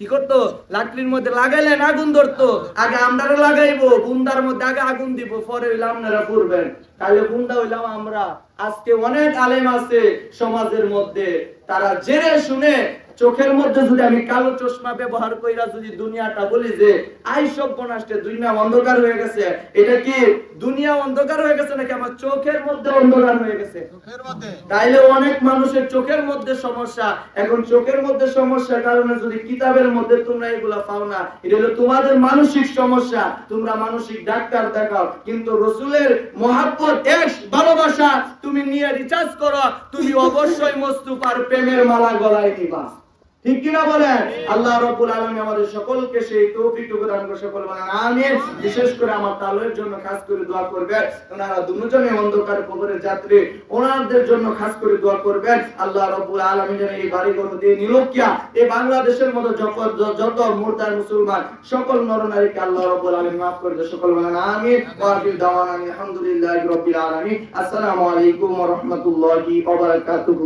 কি করতো? লাকড়ির মধ্যে লাগাইলেন আগুন ধরতো। আগে আমরাও লাগাইবো, বুন্দার মধ্যে আগে আগুন দিব, পরে হইলে আপনারা করবেন। তাহলে বুন্দা হইলাম আমরা। আজকে অনেক আলেম আছে সমাজের মধ্যে, তারা জেনে শুনে চোখের মধ্যে যদি আমি কালো চশমা ব্যবহার কইরা যদি দুনিয়াটা বলি যে আই সব বনাষ্টে দুনিয়া অন্ধকার হয়ে গেছে, এটা কি দুনিয়া অন্ধকার হয়ে গেছে নাকি আমার চোখের মধ্যে অন্ধকার হয়ে গেছে? তাইলে অনেক মানুষের চোখের মধ্যে সমস্যা। এখন চোখের মধ্যে সমস্যার কারণে যদি কিতাবের মধ্যে তোমরা এগুলা পাও না, এটা হলো তোমাদের মানসিক সমস্যা। তোমরা মানসিক ডাক্তার দেখাও, কিন্তু রাসূলের মহব্বত এশ ভালোবাসা তুমি নিয়ে রিচার্জ করো, তুমি অবশ্যই মুস্তাফার প্রেমের মালা গলায় দিবা। ঠিক কিনা বলেন? আল্লাহ রাব্বুল আলামিন আমাদের সকলকে সেই তৌফিকটুকু দান করে। সকল বলেন আমিন। বিশেষ করে আমার তালুয়ের জন্য খাস করে দোয়া করবেন, ওনারা দুজনে অন্ধকার কবরের যাত্রী, ওনাদের জন্য খাস করে দোয়া করবেন। আল্লাহ রাব্বুল আলামিন যেন এই বাড়িঘর দিয়ে নিলকিয়া এই বাংলাদেশের মতো যত মুরতাদ মুসলমান সকল নরনারীকে আল্লাহ রাব্বুল আলামিন মাফ করে দেন। সকল বলেন আমিন। ওয়া আখির দাওয়ানা আলহামদুলিল্লাহি রাব্বিল আলামিন। আসসালামু আলাইকুম ওয়া রাহমাতুল্লাহি ওয়া বারাকাতুহু।